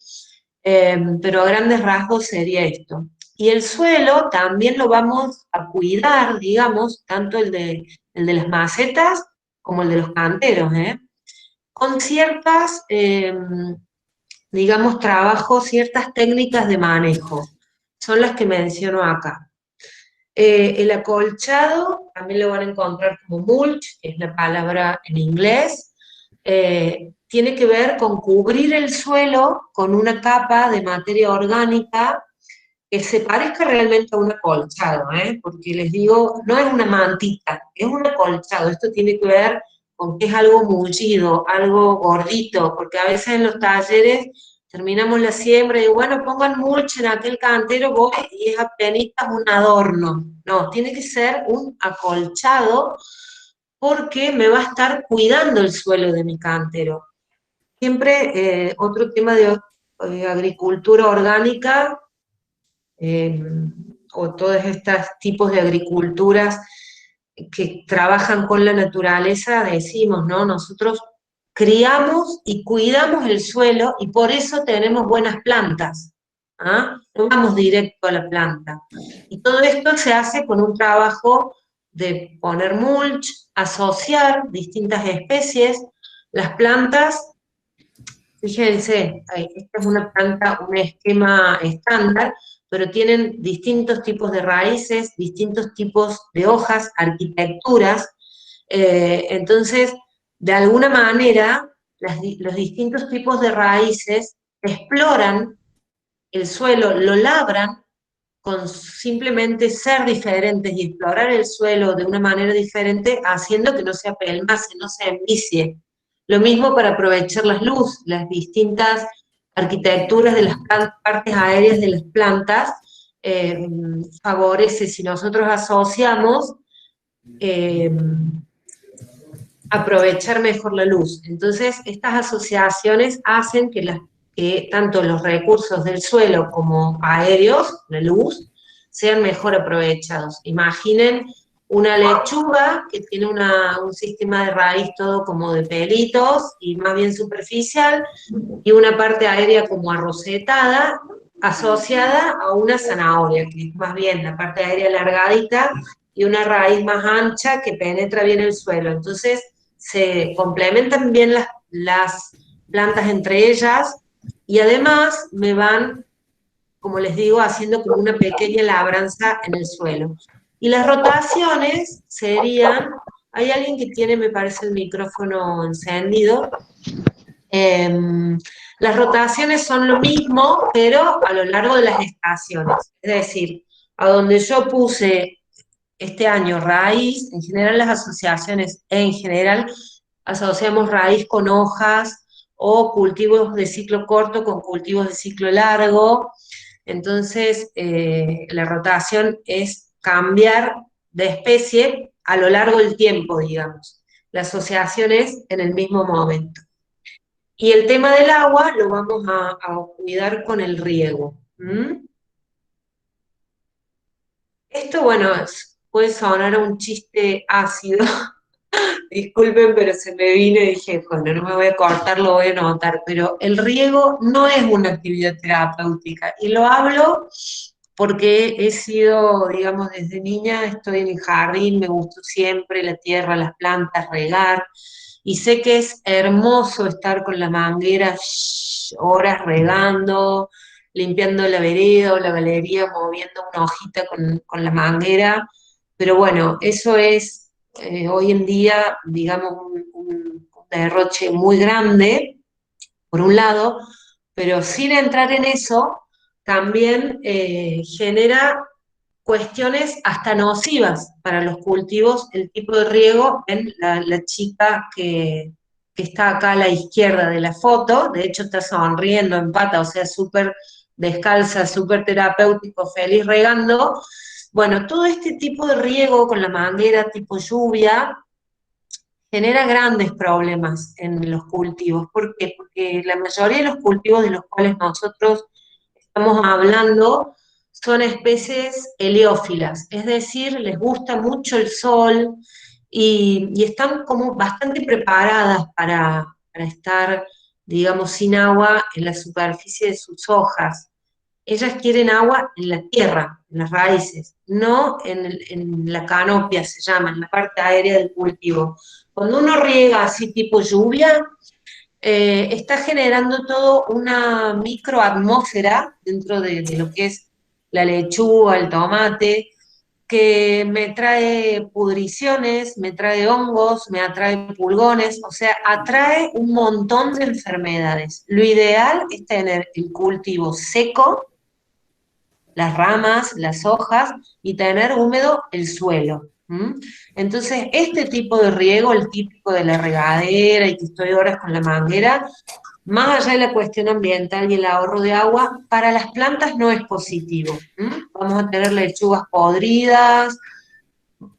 pero a grandes rasgos sería esto. Y el suelo también lo vamos a cuidar, digamos, tanto el de las macetas como el de los canteros, con ciertas, digamos, trabajos, ciertas técnicas de manejo. Son las que menciono acá. El acolchado, también lo van a encontrar como mulch, que es la palabra en inglés, tiene que ver con cubrir el suelo con una capa de materia orgánica que se parezca realmente a un acolchado, porque les digo, no es una mantita, es un acolchado. Esto tiene que ver con que es algo mullido, algo gordito, porque a veces en los talleres terminamos la siembra y digo, bueno, pongan mulch en aquel cantero, voy y es apenas un adorno. No, tiene que ser un acolchado porque me va a estar cuidando el suelo de mi cantero. Siempre otro tema de agricultura orgánica, o todos estos tipos de agriculturas que trabajan con la naturaleza, decimos, ¿no? Nosotros criamos y cuidamos el suelo y por eso tenemos buenas plantas. No vamos directo a la planta. Y todo esto se hace con un trabajo de poner mulch, asociar distintas especies. Las plantas, fíjense, esta es una planta, un esquema estándar, pero tienen distintos tipos de raíces, distintos tipos de hojas, arquitecturas. Entonces, de alguna manera, los distintos tipos de raíces exploran el suelo, lo labran con simplemente ser diferentes y explorar el suelo de una manera diferente, haciendo que no se apelmace, no se envicie. Lo mismo para aprovechar las luces, las distintas arquitecturas de las partes aéreas de las plantas, favorece, si nosotros asociamos, aprovechar mejor la luz. Entonces, estas asociaciones hacen que tanto los recursos del suelo como aéreos, la luz, sean mejor aprovechados. Imaginen una lechuga que tiene un sistema de raíz todo como de pelitos y más bien superficial, y una parte aérea como arrocetada, asociada a una zanahoria, que es más bien la parte aérea alargadita, y una raíz más ancha que penetra bien el suelo. Entonces, se complementan bien las plantas entre ellas, y además me van, como les digo, haciendo como una pequeña labranza en el suelo. Y las rotaciones serían, hay alguien que tiene, me parece, el micrófono encendido. Las rotaciones son lo mismo, pero a lo largo de las estaciones. Es decir, a donde yo puse este año raíz, en general las asociaciones, en general, asociamos raíz con hojas o cultivos de ciclo corto con cultivos de ciclo largo. Entonces, la rotación es cambiar de especie a lo largo del tiempo, digamos. La asociación es en el mismo momento. Y el tema del agua lo vamos a cuidar con el riego. Esto, bueno, puede sonar a un chiste ácido. Disculpen, pero se me vino y dije, bueno, no me voy a cortar, lo voy a anotar, pero el riego no es una actividad terapéutica, y lo hablo porque he sido, digamos, desde niña, estoy en el jardín, me gustó siempre la tierra, las plantas, regar, y sé que es hermoso estar con la manguera horas regando, limpiando la vereda o la galería, moviendo una hojita con la manguera, pero bueno, eso es hoy en día, digamos, un derroche muy grande, por un lado, pero sin entrar en eso, también genera cuestiones hasta nocivas para los cultivos, el tipo de riego en la chica que está acá a la izquierda de la foto, de hecho está sonriendo en pata, o sea, súper descalza, súper terapéutico, feliz regando. Bueno, todo este tipo de riego con la manguera tipo lluvia genera grandes problemas en los cultivos. ¿Por qué? Porque la mayoría de los cultivos de los cuales nosotros estamos hablando son especies heliófilas, es decir, les gusta mucho el sol y están como bastante preparadas para estar, digamos, sin agua en la superficie de sus hojas. Ellas quieren agua en la tierra, en las raíces, no en la canopia, se llama, en la parte aérea del cultivo. Cuando uno riega así tipo lluvia, está generando todo una microatmósfera dentro de lo que es la lechuga, el tomate, que me trae pudriciones, me trae hongos, me atrae pulgones, o sea, atrae un montón de enfermedades. Lo ideal es tener el cultivo seco, las ramas, las hojas, y tener húmedo el suelo. Entonces, este tipo de riego, el típico de la regadera y que estoy horas con la manguera, más allá de la cuestión ambiental y el ahorro de agua, para las plantas no es positivo. Vamos a tener lechugas podridas,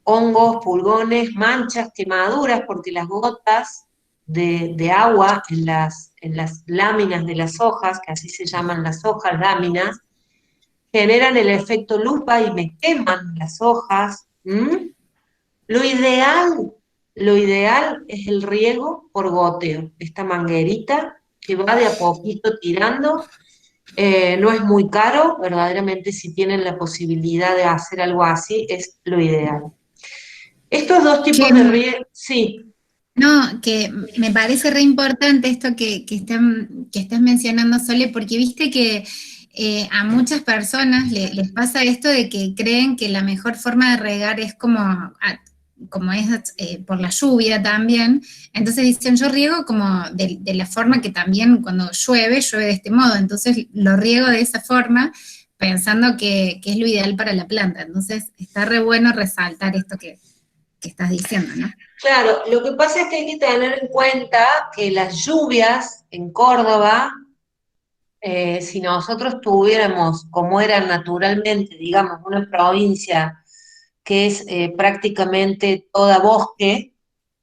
hongos, pulgones, manchas, quemaduras, porque las gotas de agua en las láminas de las hojas, que así se llaman las hojas, láminas, generan el efecto lupa y me queman las hojas. Lo ideal es el riego por goteo, esta manguerita que va de a poquito tirando. No es muy caro, verdaderamente si tienen la posibilidad de hacer algo así, es lo ideal. Estos dos tipos de riego, sí. No, que me parece re importante esto que estás mencionando, Sole, porque viste que a muchas personas les pasa esto de que creen que la mejor forma de regar es como es por la lluvia también. Entonces dicen, yo riego como de la forma que también cuando llueve de este modo. Entonces lo riego de esa forma pensando que es lo ideal para la planta. Entonces está re bueno resaltar esto que estás diciendo, ¿no? Claro, lo que pasa es que hay que tener en cuenta que las lluvias en Córdoba, si nosotros tuviéramos, como era naturalmente, digamos, una provincia que es prácticamente toda bosque,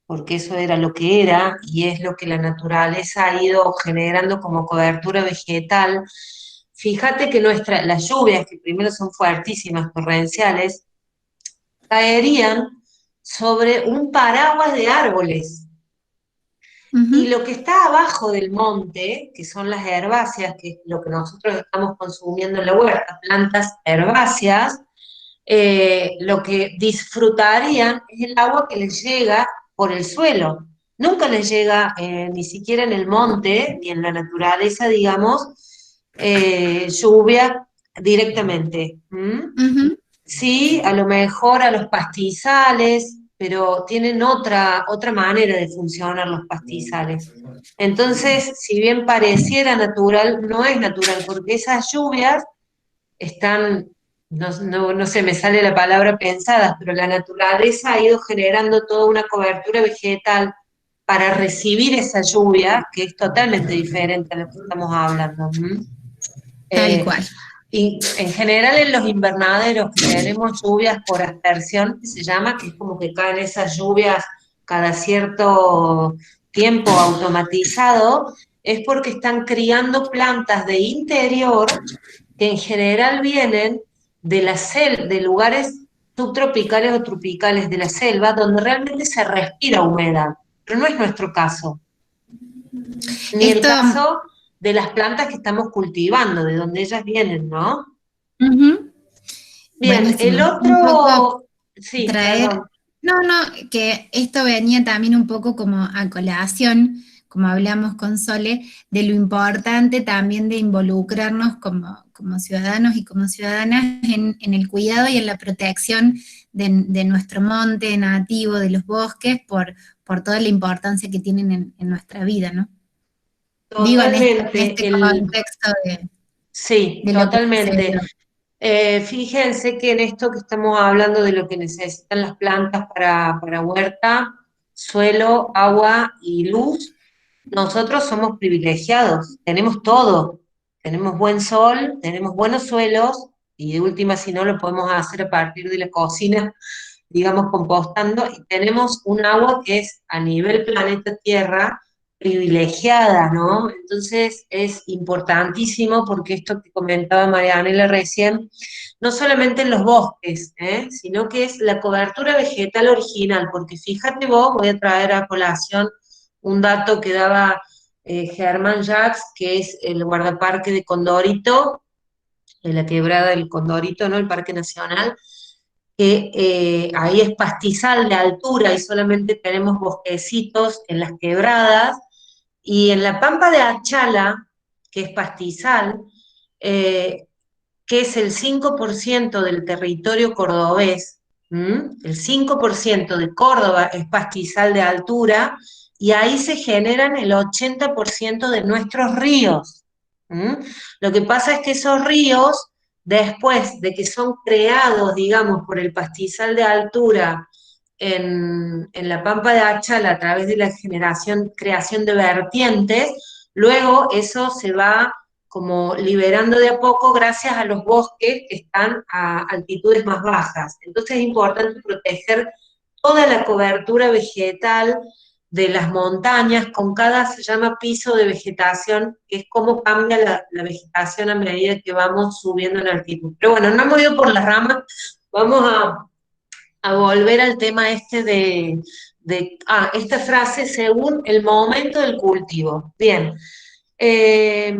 porque eso era lo que era y es lo que la naturaleza ha ido generando como cobertura vegetal. Fíjate que las lluvias, que primero son fuertísimas, torrenciales, caerían sobre un paraguas de árboles. Y lo que está abajo del monte, que son las herbáceas, que es lo que nosotros estamos consumiendo en la huerta, plantas herbáceas, lo que disfrutarían es el agua que les llega por el suelo. Nunca les llega ni siquiera en el monte, ni en la naturaleza, digamos, lluvia directamente. Sí, a lo mejor a los pastizales, pero tienen otra manera de funcionar los pastizales. Entonces, si bien pareciera natural, no es natural, porque esas lluvias están, no sé, me sale la palabra pensadas, pero la naturaleza ha ido generando toda una cobertura vegetal para recibir esa lluvia, que es totalmente diferente a lo que estamos hablando. Tal cual. Y en general en los invernaderos que tenemos lluvias por aspersión, que se llama, que es como que caen esas lluvias cada cierto tiempo automatizado, es porque están criando plantas de interior que en general vienen de de lugares subtropicales o tropicales de la selva, donde realmente se respira humedad, pero no es nuestro caso, ni el Esto, caso de las plantas que estamos cultivando, de donde ellas vienen, ¿no? ujú, Bien, el buenísimo. Un poco otro, sí, traer, perdón. no, que esto venía también un poco como a colación, como hablamos con Sole, de lo importante también de involucrarnos como ciudadanos y como ciudadanas en el cuidado y en la protección de nuestro monte nativo, de los bosques, por toda la importancia que tienen en nuestra vida, ¿no? Digo, en Totalmente, este contexto sí, de lo que totalmente. sucedió. Fíjense que en esto que estamos hablando de lo que necesitan las plantas para huerta, suelo, agua y luz, nosotros somos privilegiados, tenemos todo, tenemos buen sol, tenemos buenos suelos, y de última, si no, lo podemos hacer a partir de la cocina, digamos, compostando, y tenemos un agua que es a nivel planeta Tierra privilegiada, ¿no? Entonces es importantísimo porque esto que comentaba Marianela recién, no solamente en los bosques, sino que es la cobertura vegetal original, porque fíjate vos, voy a traer a colación un dato que daba Germán Jacques, que es el guardaparque de Condorito, en la quebrada del Condorito, ¿no? El Parque Nacional, que ahí es pastizal de altura y solamente tenemos bosquecitos en las quebradas, y en la Pampa de Achala, que es pastizal, eh, que es el 5% del territorio cordobés, el 5% de Córdoba es pastizal de altura, y ahí se generan el 80% de nuestros ríos. Lo que pasa es que esos ríos, después de que son creados, digamos, por el pastizal de altura en la Pampa de Achala a través de la creación de vertientes, luego eso se va como liberando de a poco gracias a los bosques que están a altitudes más bajas. Entonces es importante proteger toda la cobertura vegetal de las montañas con cada, se llama piso de vegetación, que es cómo cambia la vegetación a medida que vamos subiendo en altitud. Pero bueno, no hemos ido por las ramas, vamos a volver al tema este esta frase, según el momento del cultivo. Bien. Eh,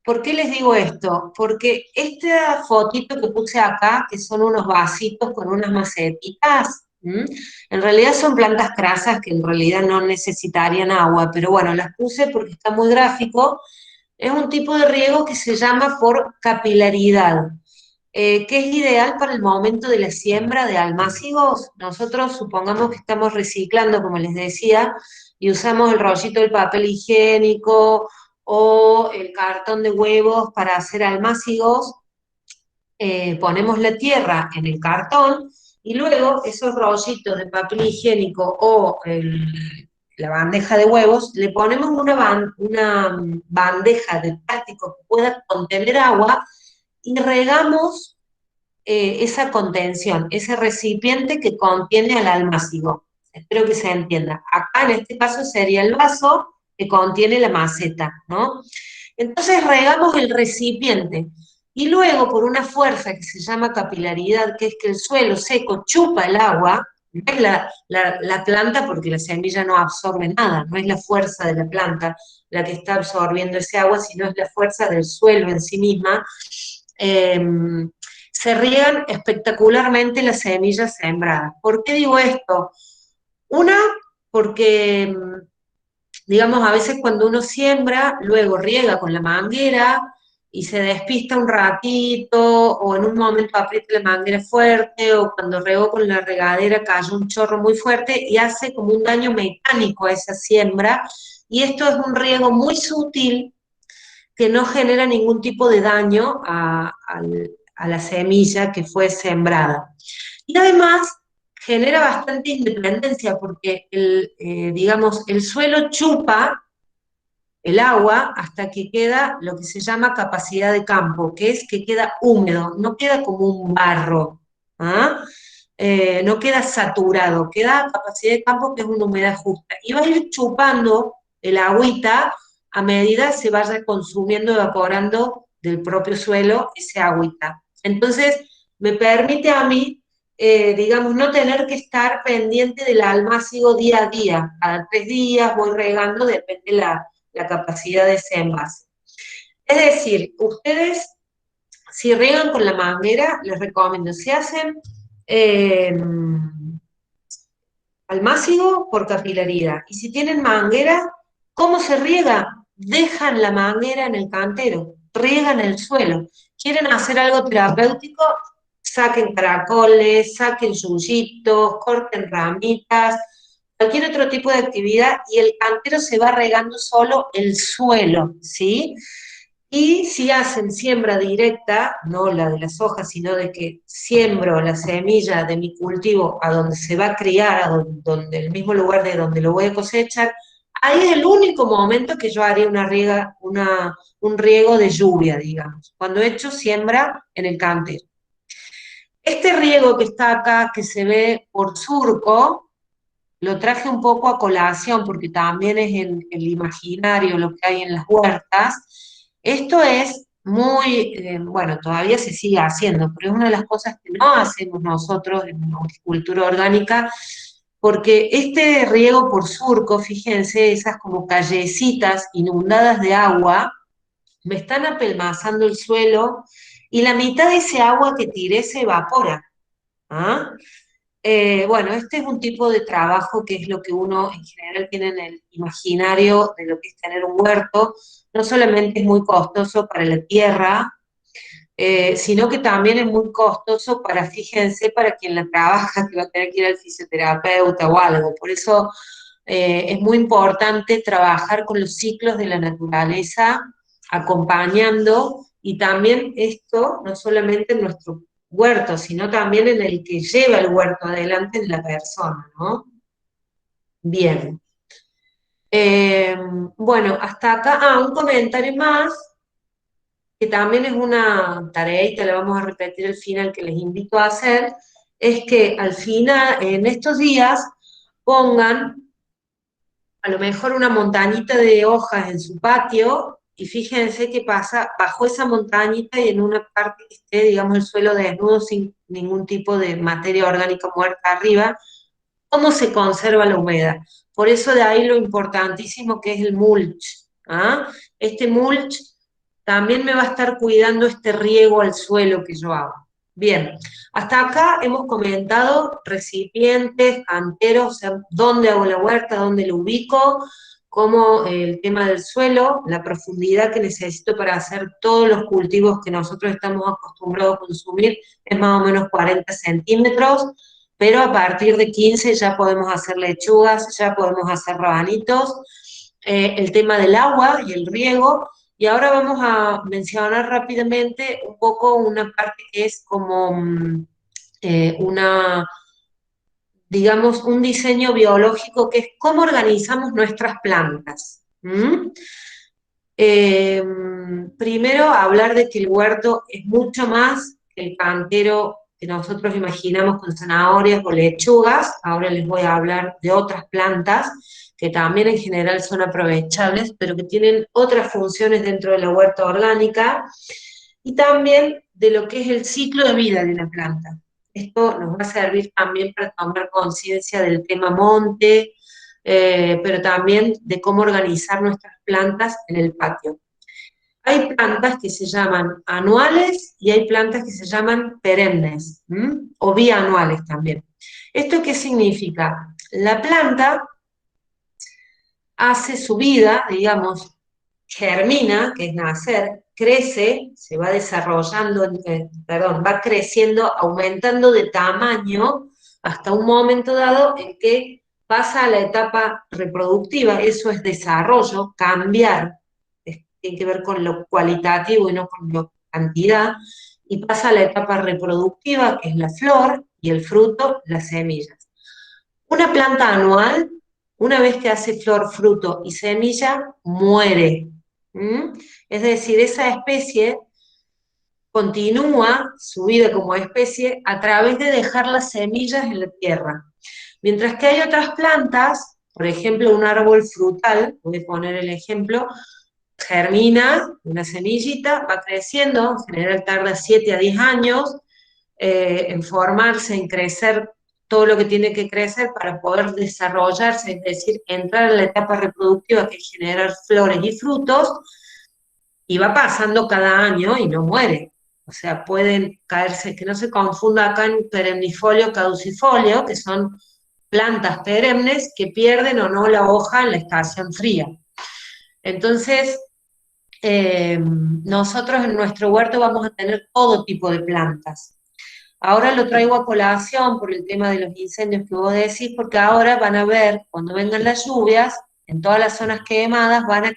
¿Por qué les digo esto? Porque esta fotito que puse acá, que son unos vasitos con unas macetitas, en realidad son plantas crasas que en realidad no necesitarían agua, pero bueno, las puse porque está muy gráfico. Es un tipo de riego que se llama por capilaridad, que es ideal para el momento de la siembra de almácigos. Nosotros supongamos que estamos reciclando, como les decía, y usamos el rollito del papel higiénico o el cartón de huevos para hacer almácigos, ponemos la tierra en el cartón y luego esos rollitos de papel higiénico o la bandeja de huevos, le ponemos una bandeja de plástico que pueda contener agua y regamos esa contención, ese recipiente que contiene al almácigo. Espero que se entienda. Acá en este caso sería el vaso que contiene la maceta, ¿no? Entonces regamos el recipiente y luego por una fuerza que se llama capilaridad, que es que el suelo seco chupa el agua, no es la planta porque la semilla no absorbe nada, no es la fuerza de la planta la que está absorbiendo ese agua, sino es la fuerza del suelo en sí misma. Se riegan espectacularmente las semillas sembradas. ¿Por qué digo esto? Una, porque, digamos, a veces cuando uno siembra, luego riega con la manguera y se despista un ratito, o en un momento aprieta la manguera fuerte, o cuando regó con la regadera cayó un chorro muy fuerte y hace como un daño mecánico a esa siembra. Y esto es un riego muy sutil que no genera ningún tipo de daño a la semilla que fue sembrada. Y además genera bastante independencia porque digamos, el suelo chupa el agua hasta que queda lo que se llama capacidad de campo, que es que queda húmedo, no queda como un barro, ¿ah? No queda saturado, queda capacidad de campo que es una humedad justa. Y va a ir chupando el agüita a medida se vaya consumiendo, evaporando del propio suelo ese agüita. Entonces, me permite a mí, digamos, no tener que estar pendiente del almácigo día a día. Cada 3 días voy regando, depende la capacidad de ese envase. Es decir, ustedes, si riegan con la manguera, les recomiendo, se hacen almácigo por capilaridad. Y si tienen manguera, ¿cómo se riega? Dejan la manguera en el cantero, riegan el suelo. ¿Quieren hacer algo terapéutico? Saquen caracoles, saquen yuyitos, corten ramitas, cualquier otro tipo de actividad y el cantero se va regando solo el suelo, ¿sí? Y si hacen siembra directa, no la de las hojas, sino de que siembro la semilla de mi cultivo a donde se va a criar, donde el mismo lugar de donde lo voy a cosechar, ahí es el único momento que yo haría un riego de lluvia, digamos, cuando he hecho siembra en el cantero. Este riego que está acá, que se ve por surco, lo traje un poco a colación porque también es el imaginario lo que hay en las huertas. Esto es muy, bueno, todavía se sigue haciendo, pero es una de las cosas que no hacemos nosotros en la agricultura orgánica, porque este riego por surco, fíjense, esas como callecitas inundadas de agua, me están apelmazando el suelo y la mitad de ese agua que tiré se evapora. ¿Ah? Bueno, este es un tipo de trabajo que es lo que uno en general tiene en el imaginario de lo que es tener un huerto. No solamente es muy costoso para la tierra, sino que también es muy costoso para, fíjense, para quien la trabaja, que va a tener que ir al fisioterapeuta o algo. Por eso es muy importante trabajar con los ciclos de la naturaleza, acompañando, y también esto, no solamente en nuestro huerto, sino también en el que lleva el huerto adelante en la persona, ¿no? Bien. Bueno, hasta acá, un comentario más, que también es una tareita, la vamos a repetir al final, que les invito a hacer, es que al final, en estos días, pongan a lo mejor una montañita de hojas en su patio, y fíjense qué pasa bajo esa montañita y en una parte que esté, digamos, el suelo desnudo sin ningún tipo de materia orgánica muerta arriba, cómo se conserva la humedad. Por eso de ahí lo importantísimo que es el mulch. ¿Ah? Este mulch también me va a estar cuidando este riego al suelo que yo hago. Bien, hasta acá hemos comentado recipientes, canteros, o sea, dónde hago la huerta, dónde lo ubico, cómo el tema del suelo, la profundidad que necesito para hacer todos los cultivos que nosotros estamos acostumbrados a consumir es más o menos 40 centímetros, pero a partir de 15 ya podemos hacer lechugas, ya podemos hacer rabanitos, el tema del agua y el riego. Y ahora vamos a mencionar rápidamente un poco una parte que es como digamos, un diseño biológico, que es cómo organizamos nuestras plantas. Primero, hablar de que el huerto es mucho más que el cantero que nosotros imaginamos con zanahorias o lechugas. Ahora les voy a hablar de otras plantas que también en general son aprovechables, pero que tienen otras funciones dentro de la huerta orgánica, y también de lo que es el ciclo de vida de una planta. Esto nos va a servir también para tomar conciencia del tema monte, pero también de cómo organizar nuestras plantas en el patio. Hay plantas que se llaman anuales y hay plantas que se llaman perennes, o bianuales también. ¿Esto qué significa? La planta hace su vida, digamos, germina, que es nacer, crece, se va desarrollando, va creciendo, aumentando de tamaño hasta un momento dado en que pasa a la etapa reproductiva. Eso es desarrollo, cambiar, tiene que ver con lo cualitativo y no con la cantidad, y pasa a la etapa reproductiva, que es la flor, y el fruto, las semillas. Una planta anual una vez que hace flor, fruto y semilla, muere. Es decir, esa especie continúa su vida como especie a través de dejar las semillas en la tierra. Mientras que hay otras plantas, por ejemplo, un árbol frutal, voy a poner el ejemplo, germina una semillita, va creciendo, en general tarda 7 a 10 años en formarse, en crecer todo lo que tiene que crecer para poder desarrollarse, es decir, entrar en la etapa reproductiva que es generar flores y frutos, y va pasando cada año y no muere. O sea, pueden caerse, que no se confunda acá en perennifolio, caducifolio, que son plantas perennes que pierden o no la hoja en la estación fría. Entonces, nosotros en nuestro huerto vamos a tener todo tipo de plantas. Ahora lo traigo a colación por el tema de los incendios que vos decís, porque ahora van a ver, cuando vengan las lluvias, en todas las zonas quemadas van a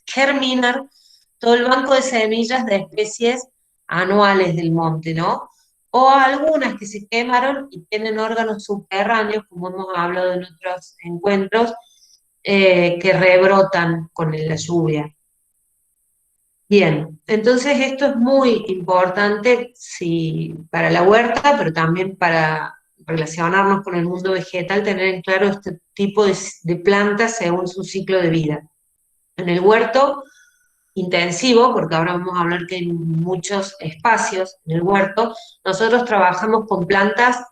germinar todo el banco de semillas de especies anuales del monte, ¿no? O algunas que se quemaron y tienen órganos subterráneos, como hemos hablado en otros encuentros, que rebrotan con la lluvia. Bien, entonces esto es muy importante para la huerta, pero también para relacionarnos con el mundo vegetal, tener en claro este tipo de plantas según su ciclo de vida. En el huerto intensivo, porque ahora vamos a hablar que hay muchos espacios en el huerto, nosotros trabajamos con plantas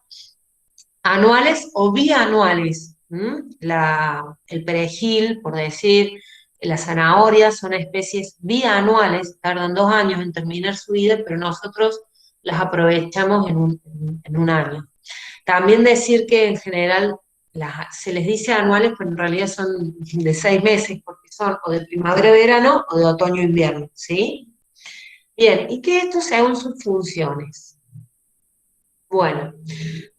anuales o bianuales. El perejil, por decir, las zanahorias son especies bianuales, tardan 2 años en terminar su vida, pero nosotros las aprovechamos en un año. También decir que en general se les dice anuales, pero en realidad son de 6 meses, porque son o de primavera-verano o de otoño-invierno, ¿sí? Bien, ¿y qué es esto según sus funciones? Bueno,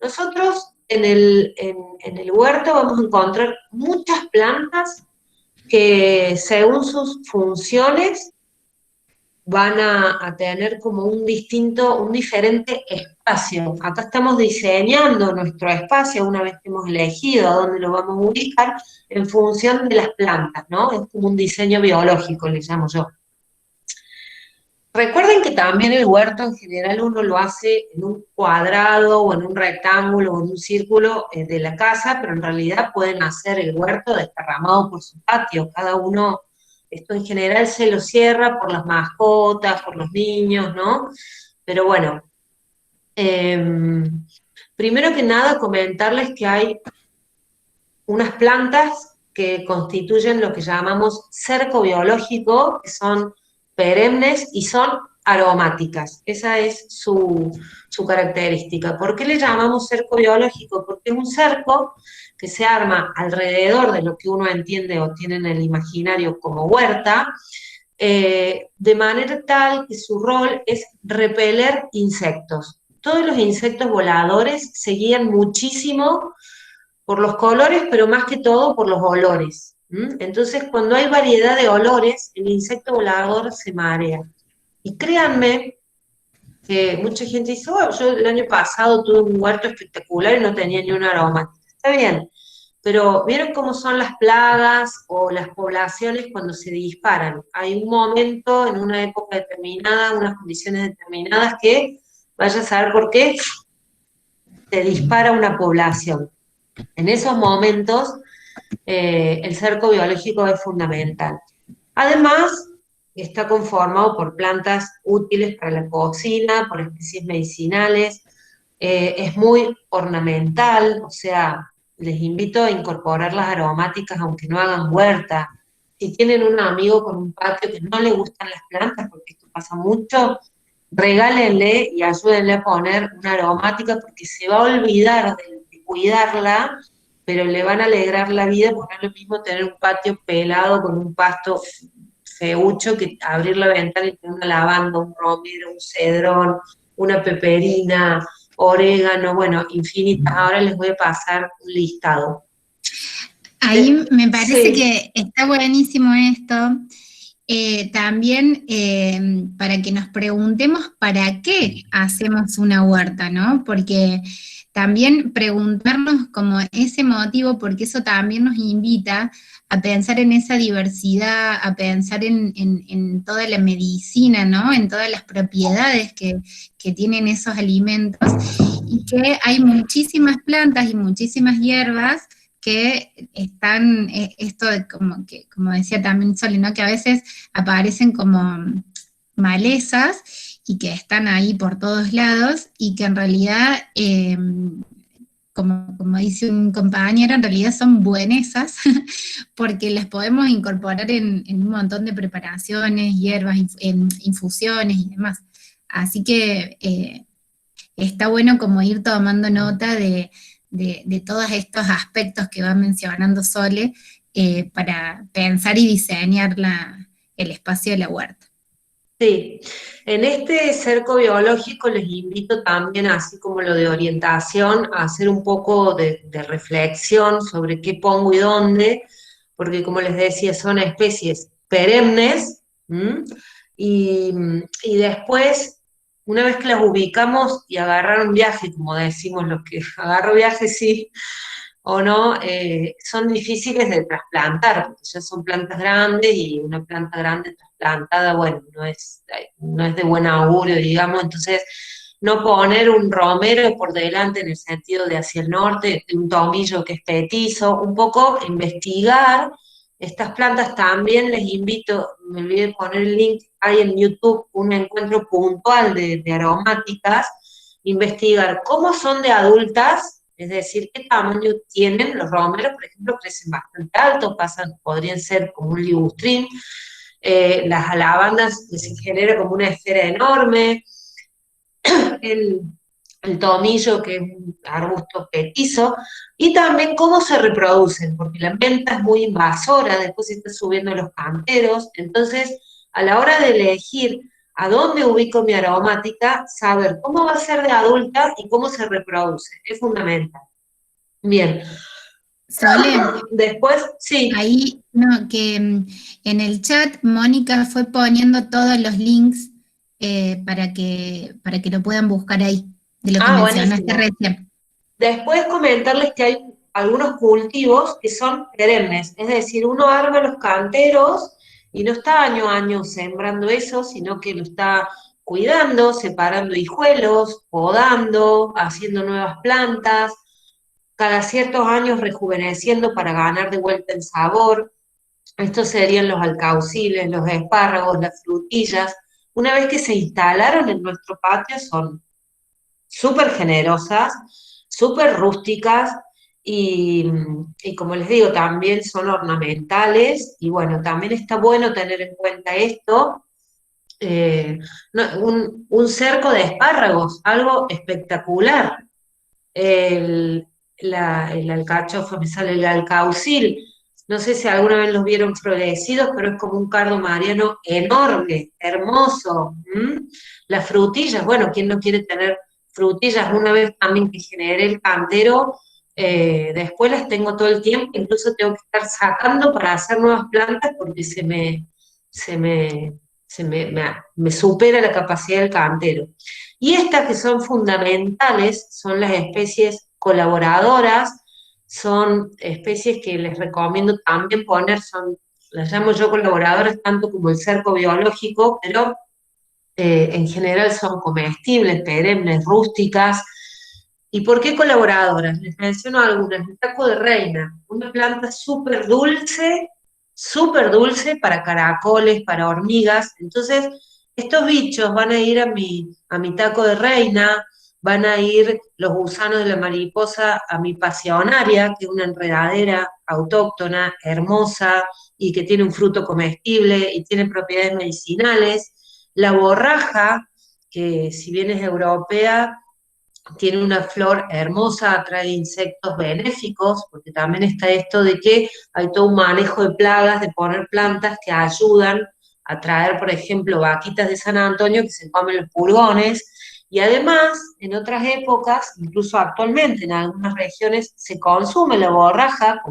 nosotros en el huerto vamos a encontrar muchas plantas que según sus funciones van a tener como un diferente espacio. Acá estamos diseñando nuestro espacio una vez que hemos elegido a dónde lo vamos a ubicar en función de las plantas, ¿no? Es como un diseño biológico, le llamo yo. Recuerden que también el huerto en general uno lo hace en un cuadrado o en un rectángulo o en un círculo de la casa, pero en realidad pueden hacer el huerto desparramado por su patio. Cada uno, esto en general se lo cierra por las mascotas, por los niños, ¿no? Pero bueno, primero que nada comentarles que hay unas plantas que constituyen lo que llamamos cerco biológico, que son perennes y son aromáticas. Esa es su característica. ¿Por qué le llamamos cerco biológico? Porque es un cerco que se arma alrededor de lo que uno entiende o tiene en el imaginario como huerta, de manera tal que su rol es repeler insectos. Todos los insectos voladores se guían muchísimo por los colores, pero más que todo por los olores. Entonces, cuando hay variedad de olores, el insecto volador se marea. Y créanme que mucha gente dice, oh, yo el año pasado tuve un huerto espectacular y no tenía ni un aromático. Está bien, pero ¿vieron cómo son las plagas o las poblaciones cuando se disparan? Hay un momento, en una época determinada, unas condiciones determinadas que, vaya a saber por qué, se dispara una población. En esos momentos, el cerco biológico es fundamental. Además, está conformado por plantas útiles para la cocina, por especies medicinales, es muy ornamental, o sea, les invito a incorporar las aromáticas aunque no hagan huerta. Si tienen un amigo con un patio que no le gustan las plantas, porque esto pasa mucho, regálenle y ayúdenle a poner una aromática porque se va a olvidar de cuidarla, pero le van a alegrar la vida porque no es lo mismo tener un patio pelado con un pasto feucho que abrir la ventana y tener una lavanda, un romero, un cedrón, una peperina, orégano, bueno, infinitas. Ahora les voy a pasar un listado. Ahí me parece que está buenísimo esto. también para que nos preguntemos para qué hacemos una huerta, ¿no? Porque también preguntarnos como ese motivo, porque eso también nos invita a pensar en esa diversidad, a pensar en toda la medicina, ¿no? En todas las propiedades que tienen esos alimentos, y que hay muchísimas plantas y muchísimas hierbas que están, esto de como decía también Sole, ¿no? Que a veces aparecen como malezas y que están ahí por todos lados y que en realidad, como dice un compañero, en realidad son buenesas porque las podemos incorporar en un montón de preparaciones, hierbas, infusiones y demás. Así que está bueno como ir tomando nota de todos estos aspectos que va mencionando Sole para pensar y diseñar el espacio de la huerta. Sí, en este cerco biológico les invito también, así como lo de orientación, a hacer un poco de reflexión sobre qué pongo y dónde, porque como les decía, son especies perennes, ¿m? Y después, una vez que las ubicamos y agarrar un viaje, como decimos los que agarro viaje, sí, o no, son difíciles de trasplantar, porque ya son plantas grandes y una planta grande trasplantada, bueno, no es de buen augurio, digamos, entonces no poner un romero por delante en el sentido de hacia el norte, un tomillo que es petizo, un poco investigar estas plantas también, les invito, me olvidé de poner el link, hay en YouTube un encuentro puntual de aromáticas, investigar cómo son de adultas, es decir, qué tamaño tienen los romeros, por ejemplo, crecen bastante altos, podrían ser como un ligustrín, las alabandas que se genera como una esfera enorme, el, el tomillo que es un arbusto petizo, y también cómo se reproducen, porque la menta es muy invasora, después se está subiendo los canteros, entonces a la hora de elegir a dónde ubico mi aromática, saber cómo va a ser de adulta y cómo se reproduce, es fundamental. Bien. Sole, Después, sí. ahí, no, que en el chat Mónica fue poniendo todos los links para que lo puedan buscar ahí, de lo que mencionaste Buenísimo. recién. Después comentarles que hay algunos cultivos que son perennes, es decir, uno arma los canteros y no está año a año sembrando eso, sino que lo está cuidando, separando hijuelos, podando, haciendo nuevas plantas, cada ciertos años rejuveneciendo para ganar de vuelta el sabor. Estos serían los alcauciles, los espárragos, las frutillas. Una vez que se instalaron en nuestro patio son súper generosas, súper rústicas y como les digo, también son ornamentales y bueno, también está bueno tener en cuenta esto, un cerco de espárragos, algo espectacular. El alcachofa, me sale el alcaucil, no sé si alguna vez los vieron florecidos, pero es como un cardo mariano enorme, hermoso. Las frutillas, bueno, ¿quién no quiere tener frutillas? Una vez también que generé el cantero, después las tengo todo el tiempo, incluso tengo que estar sacando para hacer nuevas plantas porque me supera la capacidad del cantero. Y estas que son fundamentales son las especies colaboradoras, son especies que les recomiendo también poner, las llamo yo colaboradoras tanto como el cerco biológico, pero en general son comestibles, perennes, rústicas. ¿Y por qué colaboradoras? Les menciono algunas. El taco de reina, una planta súper dulce para caracoles, para hormigas. Entonces, estos bichos van a ir a mi taco de reina, van a ir los gusanos de la mariposa a mi pasionaria, que es una enredadera autóctona, hermosa, y que tiene un fruto comestible y tiene propiedades medicinales. La borraja, que si bien es europea, tiene una flor hermosa, atrae insectos benéficos, porque también está esto de que hay todo un manejo de plagas, de poner plantas que ayudan a traer, por ejemplo, vaquitas de San Antonio que se comen los pulgones, y además, en otras épocas, incluso actualmente en algunas regiones, se consume la borraja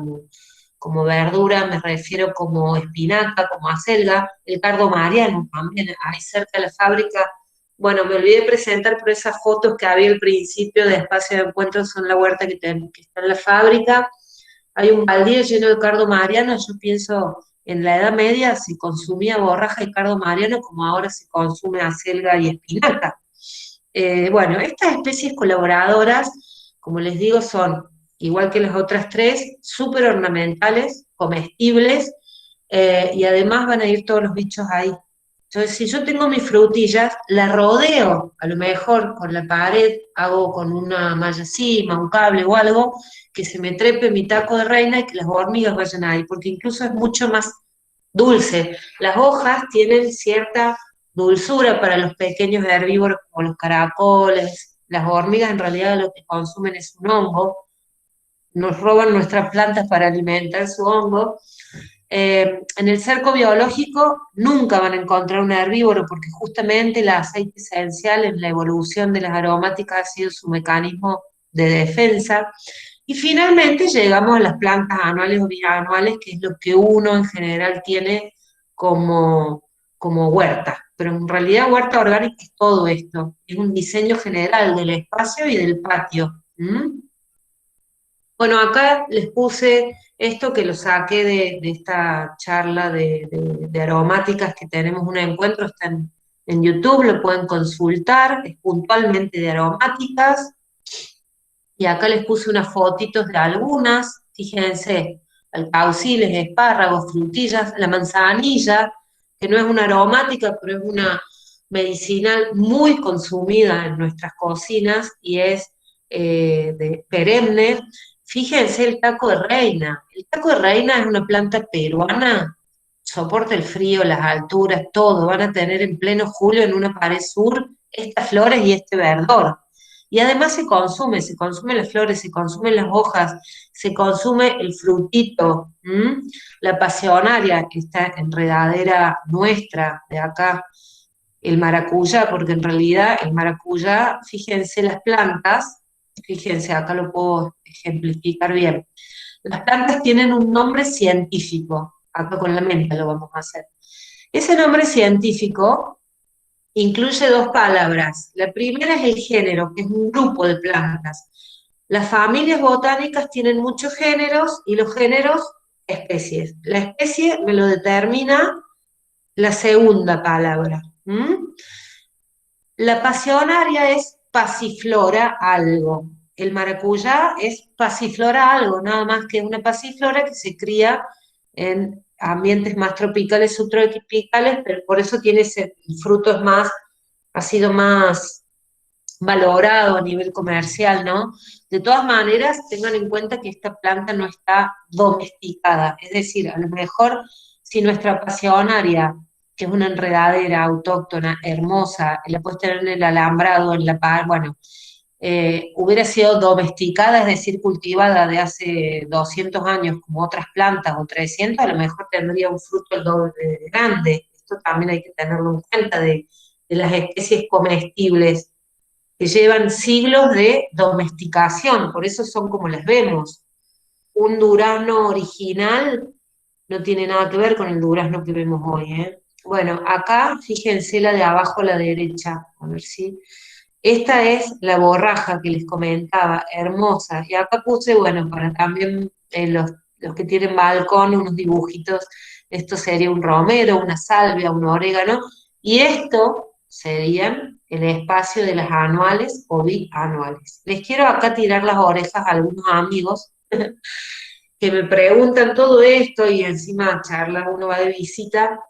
como verdura me refiero como espinaca, como acelga, el cardo mariano también, ahí cerca de la fábrica. Bueno, me olvidé de presentar por esas fotos que había al principio de espacio de encuentros en la huerta que está en la fábrica. Hay un baldío lleno de cardo mariano, yo pienso, en la Edad Media se consumía borraja y cardo mariano como ahora se consume acelga y espinaca. Bueno, estas especies colaboradoras, como les digo, son, igual que las otras tres, súper ornamentales, comestibles, y además van a ir todos los bichos ahí. Entonces, si yo tengo mis frutillas, las rodeo, a lo mejor con la pared, hago con una malla cima, un cable o algo, que se me trepe mi taco de reina y que las hormigas vayan ahí, porque incluso es mucho más dulce. Las hojas tienen cierta dulzura para los pequeños herbívoros como los caracoles. Las hormigas en realidad lo que consumen es un hongo, nos roban nuestras plantas para alimentar su hongo. En el cerco biológico nunca van a encontrar un herbívoro porque justamente el aceite esencial en la evolución de las aromáticas ha sido su mecanismo de defensa. Y finalmente llegamos a las plantas anuales o bianuales, que es lo que uno en general tiene como huerta. Pero en realidad huerta orgánica es todo esto, es un diseño general del espacio y del patio. Bueno, acá les puse esto que lo saqué de esta charla de aromáticas que tenemos un encuentro, está en YouTube, lo pueden consultar, es puntualmente de aromáticas. Y acá les puse unas fotitos de algunas, fíjense, alcauciles, espárragos, frutillas, la manzanilla, que no es una aromática, pero es una medicinal muy consumida en nuestras cocinas y es perenne. Fíjense el taco de reina. El taco de reina es una planta peruana, soporta el frío, las alturas, todo. Van a tener en pleno julio en una pared sur estas flores y este verdor. Y además se consumen las flores, se consumen las hojas, se consume el frutito, la pasionaria, esta enredadera nuestra de acá, el maracuyá, porque en realidad el maracuyá, fíjense las plantas, fíjense, acá lo puedo ejemplificar bien. Las plantas tienen un nombre científico, acá con la menta lo vamos a hacer. Ese nombre científico incluye dos palabras. La primera es el género, que es un grupo de plantas. Las familias botánicas tienen muchos géneros y los géneros, especies. La especie me lo determina la segunda palabra. La pasionaria es pasiflora algo. El maracuyá es pasiflora algo, nada más que una pasiflora que se cría en ambientes más tropicales, subtropicales, pero por eso tiene el fruto ha sido más valorado a nivel comercial, ¿no? De todas maneras, tengan en cuenta que esta planta no está domesticada, es decir, a lo mejor si nuestra pasionaria, que es una enredadera autóctona, hermosa, la puedes tener en el alambrado, en la pared, bueno, hubiera sido domesticada, es decir, cultivada de hace 200 años como otras plantas o 300, a lo mejor tendría un fruto el doble de grande. Esto también hay que tenerlo en cuenta de las especies comestibles que llevan siglos de domesticación, por eso son como las vemos. Un durazno original no tiene nada que ver con el durazno que vemos hoy, ¿eh? Bueno, acá, fíjense la de abajo a la derecha, a ver si... Esta es la borraja que les comentaba, hermosa. Y acá puse, bueno, para también los que tienen balcón, unos dibujitos. Esto sería un romero, una salvia, un orégano. Y esto serían el espacio de las anuales o bianuales. Les quiero acá tirar las orejas a algunos amigos que me preguntan todo esto y encima charlan, uno va de visita.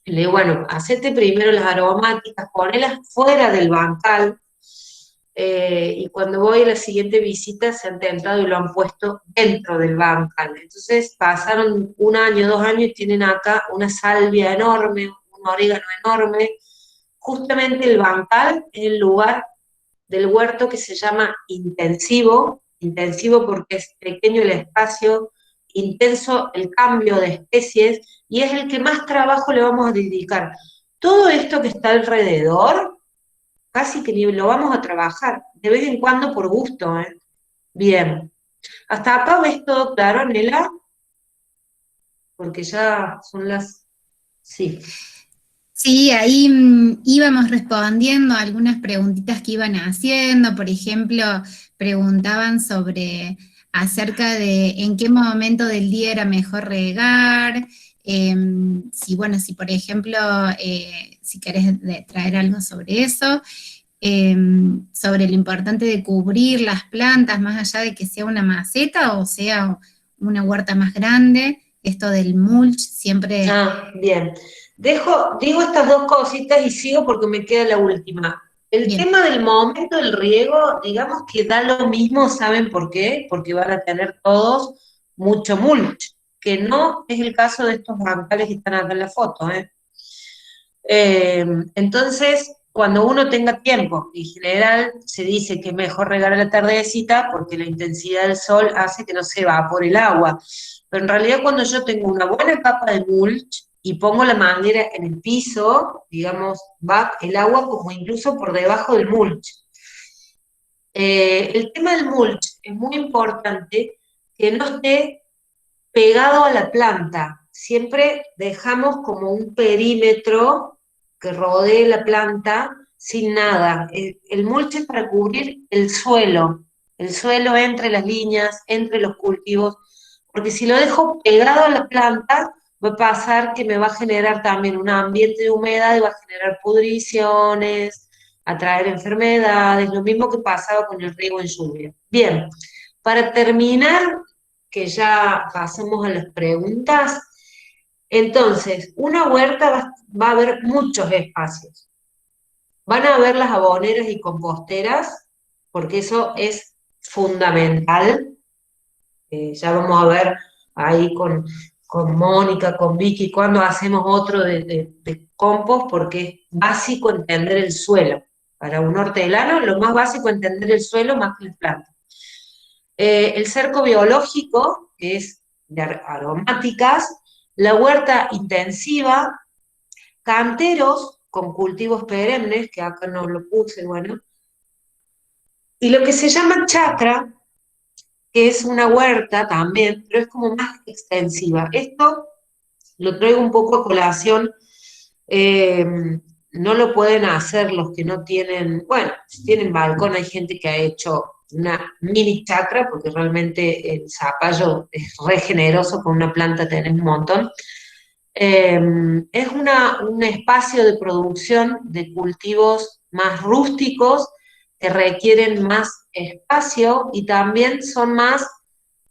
Le digo, bueno, hacete primero las aromáticas, ponelas fuera del bancal, y cuando voy a la siguiente visita se han tentado y lo han puesto dentro del bancal. Entonces pasaron 1 año, 2 años y tienen acá una salvia enorme, un orégano enorme. Justamente el bancal es el lugar del huerto que se llama intensivo porque es pequeño el espacio, intenso el cambio de especies y es el que más trabajo le vamos a dedicar. Todo esto que está alrededor, casi que ni lo vamos a trabajar, de vez en cuando por gusto, ¿eh? Bien. ¿Hasta acá ves todo claro, Nela? porque ya son las... Sí. Sí, ahí íbamos respondiendo a algunas preguntitas que iban haciendo. Por ejemplo, preguntaban acerca de en qué momento del día era mejor regar, si por ejemplo, si querés traer algo sobre eso, sobre lo importante de cubrir las plantas, más allá de que sea una maceta o sea una huerta más grande, esto del mulch siempre... Ah, bien. Digo estas dos cositas y sigo porque me queda la última. El Bien. tema del momento del riego, digamos que da lo mismo, ¿saben por qué? Porque van a tener todos mucho mulch, que no es el caso de estos bancales que están acá en la foto, ¿eh? Entonces, cuando uno tenga tiempo, en general se dice que es mejor regar a la tardecita porque la intensidad del sol hace que no se evapore el agua. Pero en realidad cuando yo tengo una buena capa de mulch y pongo la manguera en el piso, digamos, va el agua como incluso por debajo del mulch. El tema del mulch es muy importante que no esté pegado a la planta. Siempre dejamos como un perímetro que rodee la planta sin nada. El mulch es para cubrir el suelo entre las líneas, entre los cultivos, porque si lo dejo pegado a la planta, va a pasar que me va a generar también un ambiente de humedad y va a generar pudriciones, atraer enfermedades, lo mismo que pasaba con el riego en lluvia. Bien, para terminar, que ya pasemos a las preguntas. Entonces, una huerta va a haber muchos espacios. Van a haber las aboneras y composteras, porque eso es fundamental. Ya vamos a ver ahí con Mónica, con Vicky, cuando hacemos otro de compost, porque es básico entender el suelo. Para un hortelano, lo más básico es entender el suelo más que las plantas. El cerco biológico, que es de aromáticas, la huerta intensiva, canteros con cultivos perennes, que acá no lo puse, bueno, y lo que se llama chacra, que es una huerta también, pero es como más extensiva. Esto lo traigo un poco a colación, no lo pueden hacer los que no tienen, bueno, si tienen balcón, hay gente que ha hecho una mini chacra, porque realmente el zapallo es re generoso, con una planta tenés un montón. Es un espacio de producción de cultivos más rústicos, que requieren más espacio y también son más,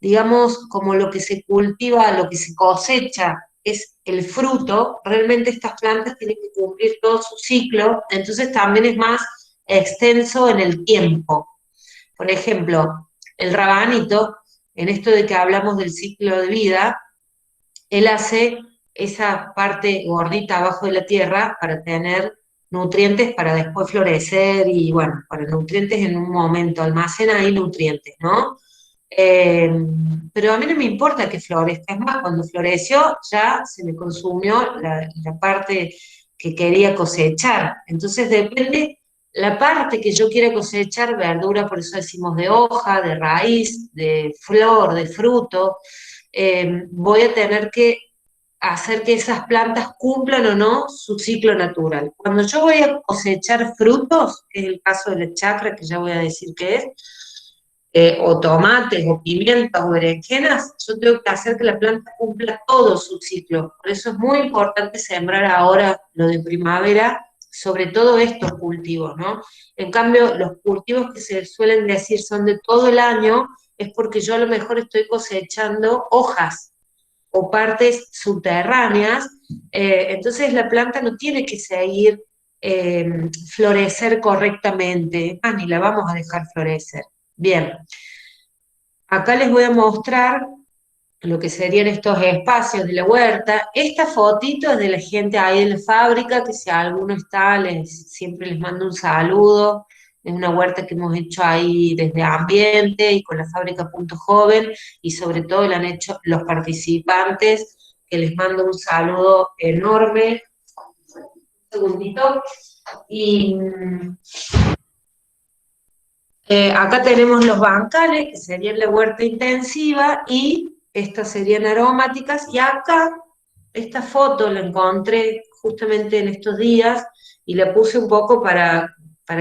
digamos, como lo que se cultiva, lo que se cosecha es el fruto. Realmente estas plantas tienen que cumplir todo su ciclo, entonces también es más extenso en el tiempo. Por ejemplo, el rabanito, en esto de que hablamos del ciclo de vida, él hace esa parte gordita abajo de la tierra para tener nutrientes para después florecer y, bueno, para nutrientes en un momento, almacena ahí nutrientes, ¿no? Pero a mí no me importa que florezca, es más, cuando floreció ya se me consumió la parte que quería cosechar. Entonces depende la parte que yo quiera cosechar, verdura, por eso decimos de hoja, de raíz, de flor, de fruto, voy a tener que hacer que esas plantas cumplan o no su ciclo natural. Cuando yo voy a cosechar frutos, que es el caso de la chacra, que ya voy a decir qué es, o tomates, o pimientas, o berenjenas, yo tengo que hacer que la planta cumpla todo su ciclo. Por eso es muy importante sembrar ahora lo de primavera, sobre todo estos cultivos, ¿no? En cambio, los cultivos que se suelen decir son de todo el año, es porque yo a lo mejor estoy cosechando hojas o partes subterráneas, entonces la planta no tiene que seguir florecer correctamente, ni la vamos a dejar florecer. Bien, acá les voy a mostrar lo que serían estos espacios de la huerta. Esta fotito es de la gente ahí en la fábrica, que si alguno está, siempre les mando un saludo. Es una huerta que hemos hecho ahí desde Ambiente y con la fábrica Punto Joven, y sobre todo la han hecho los participantes, que les mando un saludo enorme. Un segundito. Y acá tenemos los bancales, que serían la huerta intensiva, y estas serían aromáticas, y acá, esta foto la encontré justamente en estos días, y la puse un poco para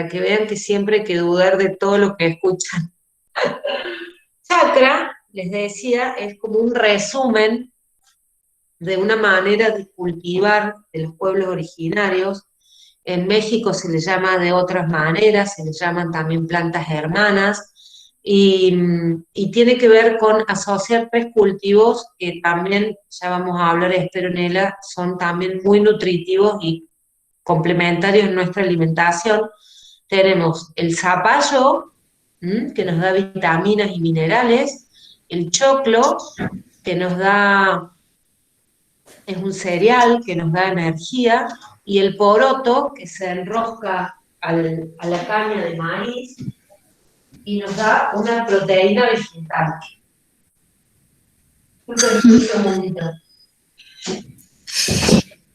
que vean que siempre hay que dudar de todo lo que escuchan. Chakra, les decía, es como un resumen de una manera de cultivar de los pueblos originarios. En México se les llama de otras maneras, se les llaman también plantas hermanas, y tiene que ver con asociar 3 cultivos que también, ya vamos a hablar, espero, Nela, son también muy nutritivos y complementarios en nuestra alimentación. Tenemos el zapallo, que nos da vitaminas y minerales, el choclo, que nos da, es un cereal que nos da energía, y el poroto, que se enrosca a la caña de maíz y nos da una proteína vegetal. Un segundito.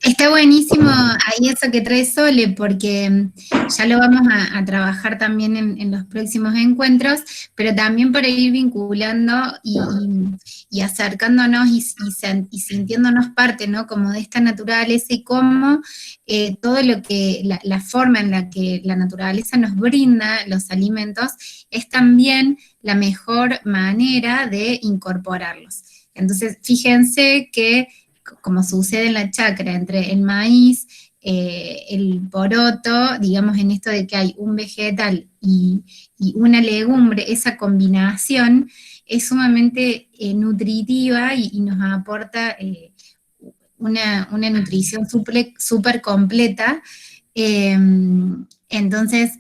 Está buenísimo ahí eso que trae Sole, porque ya lo vamos a trabajar también en los próximos encuentros, pero también para ir vinculando y acercándonos y sintiéndonos parte, ¿no? Como de esta naturaleza, y cómo todo lo que, la forma en la que la naturaleza nos brinda los alimentos es también la mejor manera de incorporarlos. Entonces, fíjense que, como sucede en la chacra, entre el maíz, el poroto, digamos en esto de que hay un vegetal y una legumbre, esa combinación es sumamente nutritiva y nos aporta una nutrición súper completa. Entonces,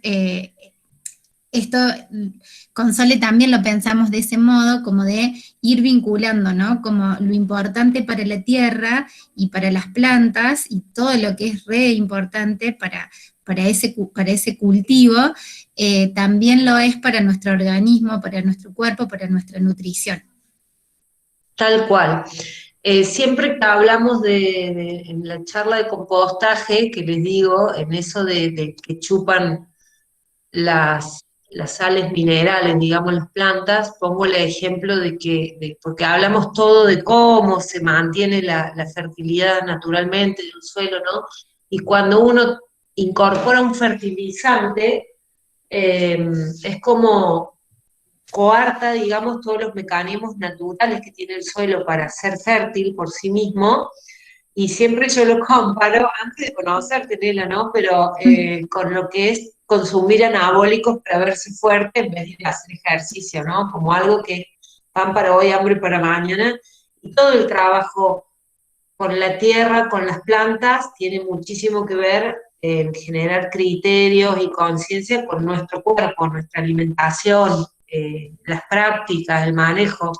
esto con Sole también lo pensamos de ese modo, como de ir vinculando, ¿no? Como lo importante para la tierra y para las plantas, y todo lo que es re importante para ese cultivo, también lo es para nuestro organismo, para nuestro cuerpo, para nuestra nutrición. Tal cual. Siempre que hablamos en la charla de compostaje, que les digo, en eso de que chupan las sales minerales, digamos, las plantas, pongo el ejemplo porque hablamos todo de cómo se mantiene la fertilidad naturalmente de un suelo, ¿no? Y cuando uno incorpora un fertilizante, es como coarta, digamos, todos los mecanismos naturales que tiene el suelo para ser fértil por sí mismo. Y siempre yo lo comparo, antes de conocerte, Nela, ¿no? Pero con lo que es consumir anabólicos para verse fuerte en vez de hacer ejercicio, ¿no? Como algo que pan para hoy, hambre para mañana. Y todo el trabajo con la tierra, con las plantas, tiene muchísimo que ver en generar criterios y conciencia con nuestro cuerpo, nuestra alimentación, las prácticas, el manejo.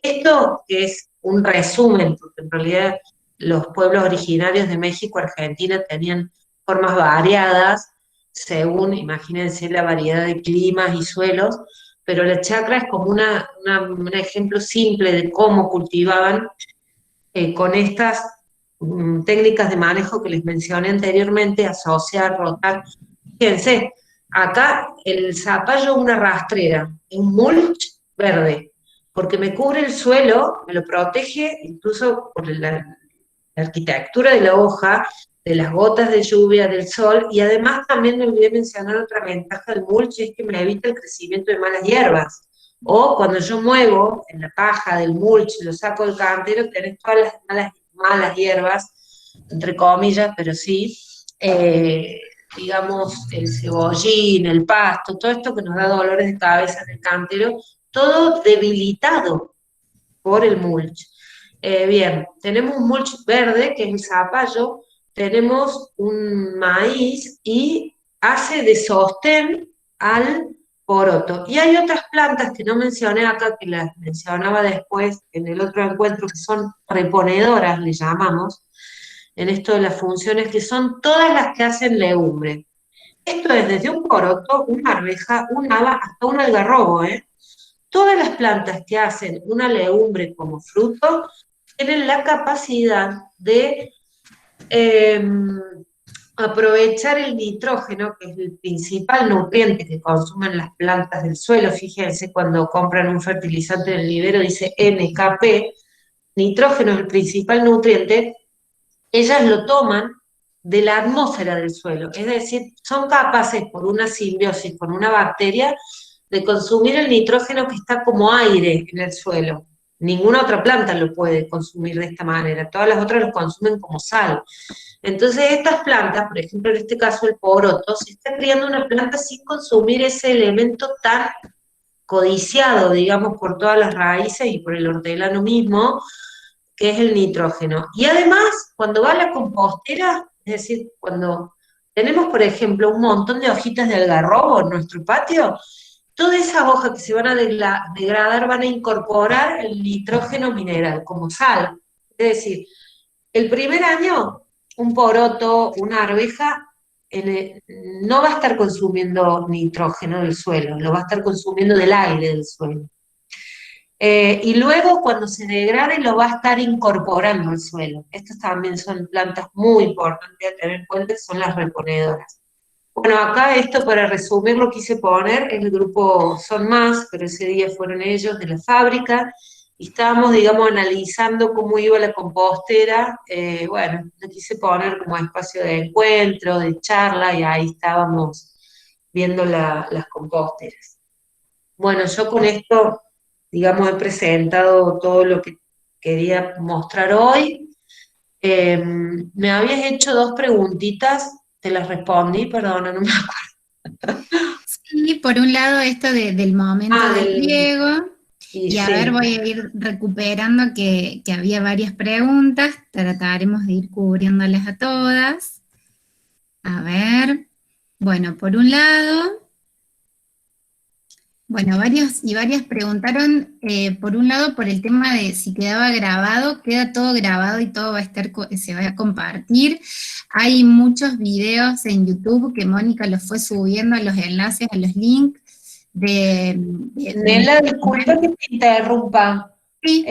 Esto es un resumen, porque en realidad los pueblos originarios de México, Argentina, tenían formas variadas, según, imagínense, la variedad de climas y suelos, pero la chacra es como un ejemplo simple de cómo cultivaban con estas técnicas de manejo que les mencioné anteriormente, asociar, rotar. Fíjense, acá el zapallo es una rastrera, un mulch verde, porque me cubre el suelo, me lo protege incluso por la arquitectura de la hoja, de las gotas de lluvia, del sol, y además también me olvidé mencionar otra ventaja del mulch, es que me evita el crecimiento de malas hierbas. O cuando yo muevo en la paja del mulch, lo saco del cantero, tenés todas las malas hierbas, entre comillas, pero sí, digamos, el cebollín, el pasto, todo esto que nos da dolores de cabeza en el cantero, todo debilitado por el mulch. Bien, tenemos un mulch verde, que es el zapallo, tenemos un maíz y hace de sostén al poroto. Y hay otras plantas que no mencioné acá, que las mencionaba después en el otro encuentro, que son reponedoras, le llamamos, en esto de las funciones, que son todas las que hacen legumbre. Esto es desde un poroto, una arveja, un haba, hasta un algarrobo, ¿eh? Todas las plantas que hacen una legumbre como fruto tienen la capacidad de aprovechar el nitrógeno, que es el principal nutriente que consumen las plantas del suelo. Fíjense, cuando compran un fertilizante en el vivero dice NKP, nitrógeno es el principal nutriente, ellas lo toman de la atmósfera del suelo, es decir, son capaces por una simbiosis con una bacteria de consumir el nitrógeno que está como aire en el suelo. Ninguna otra planta lo puede consumir de esta manera, todas las otras lo consumen como sal. Entonces estas plantas, por ejemplo en este caso el poroto, se está criando una planta sin consumir ese elemento tan codiciado, digamos, por todas las raíces y por el hortelano mismo, que es el nitrógeno. Y además, cuando va a la compostera, es decir, cuando tenemos, por ejemplo, un montón de hojitas de algarrobo en nuestro patio, todas esas hojas que se van a degradar van a incorporar el nitrógeno mineral como sal. Es decir, el primer año, un poroto, una arveja, no va a estar consumiendo nitrógeno del suelo, lo va a estar consumiendo del aire del suelo. Y luego, cuando se degrade, lo va a estar incorporando al suelo. Estas también son plantas muy importantes a tener en cuenta, que son las reponedoras. Bueno, acá esto para resumir lo quise poner, el grupo Son Más, pero ese día fueron ellos de la fábrica, y estábamos, digamos, analizando cómo iba la compostera, bueno, lo quise poner como espacio de encuentro, de charla, y ahí estábamos viendo las composteras. Bueno, yo con esto, digamos, he presentado todo lo que quería mostrar hoy. Me habías hecho 2 preguntitas, te las respondí, perdona, no me acuerdo. Sí, por un lado esto del momento del pliego, y a sí. ver, voy a ir recuperando que había varias preguntas, trataremos de ir cubriéndolas a todas. A ver, bueno, por un lado, bueno, varias preguntaron, por un lado, por el tema de si quedaba grabado, queda todo grabado y todo va a estar, se va a compartir. Hay muchos videos en YouTube que Mónica los fue subiendo a los enlaces, a los links. Nela, disculpa que te interrumpa. Sí.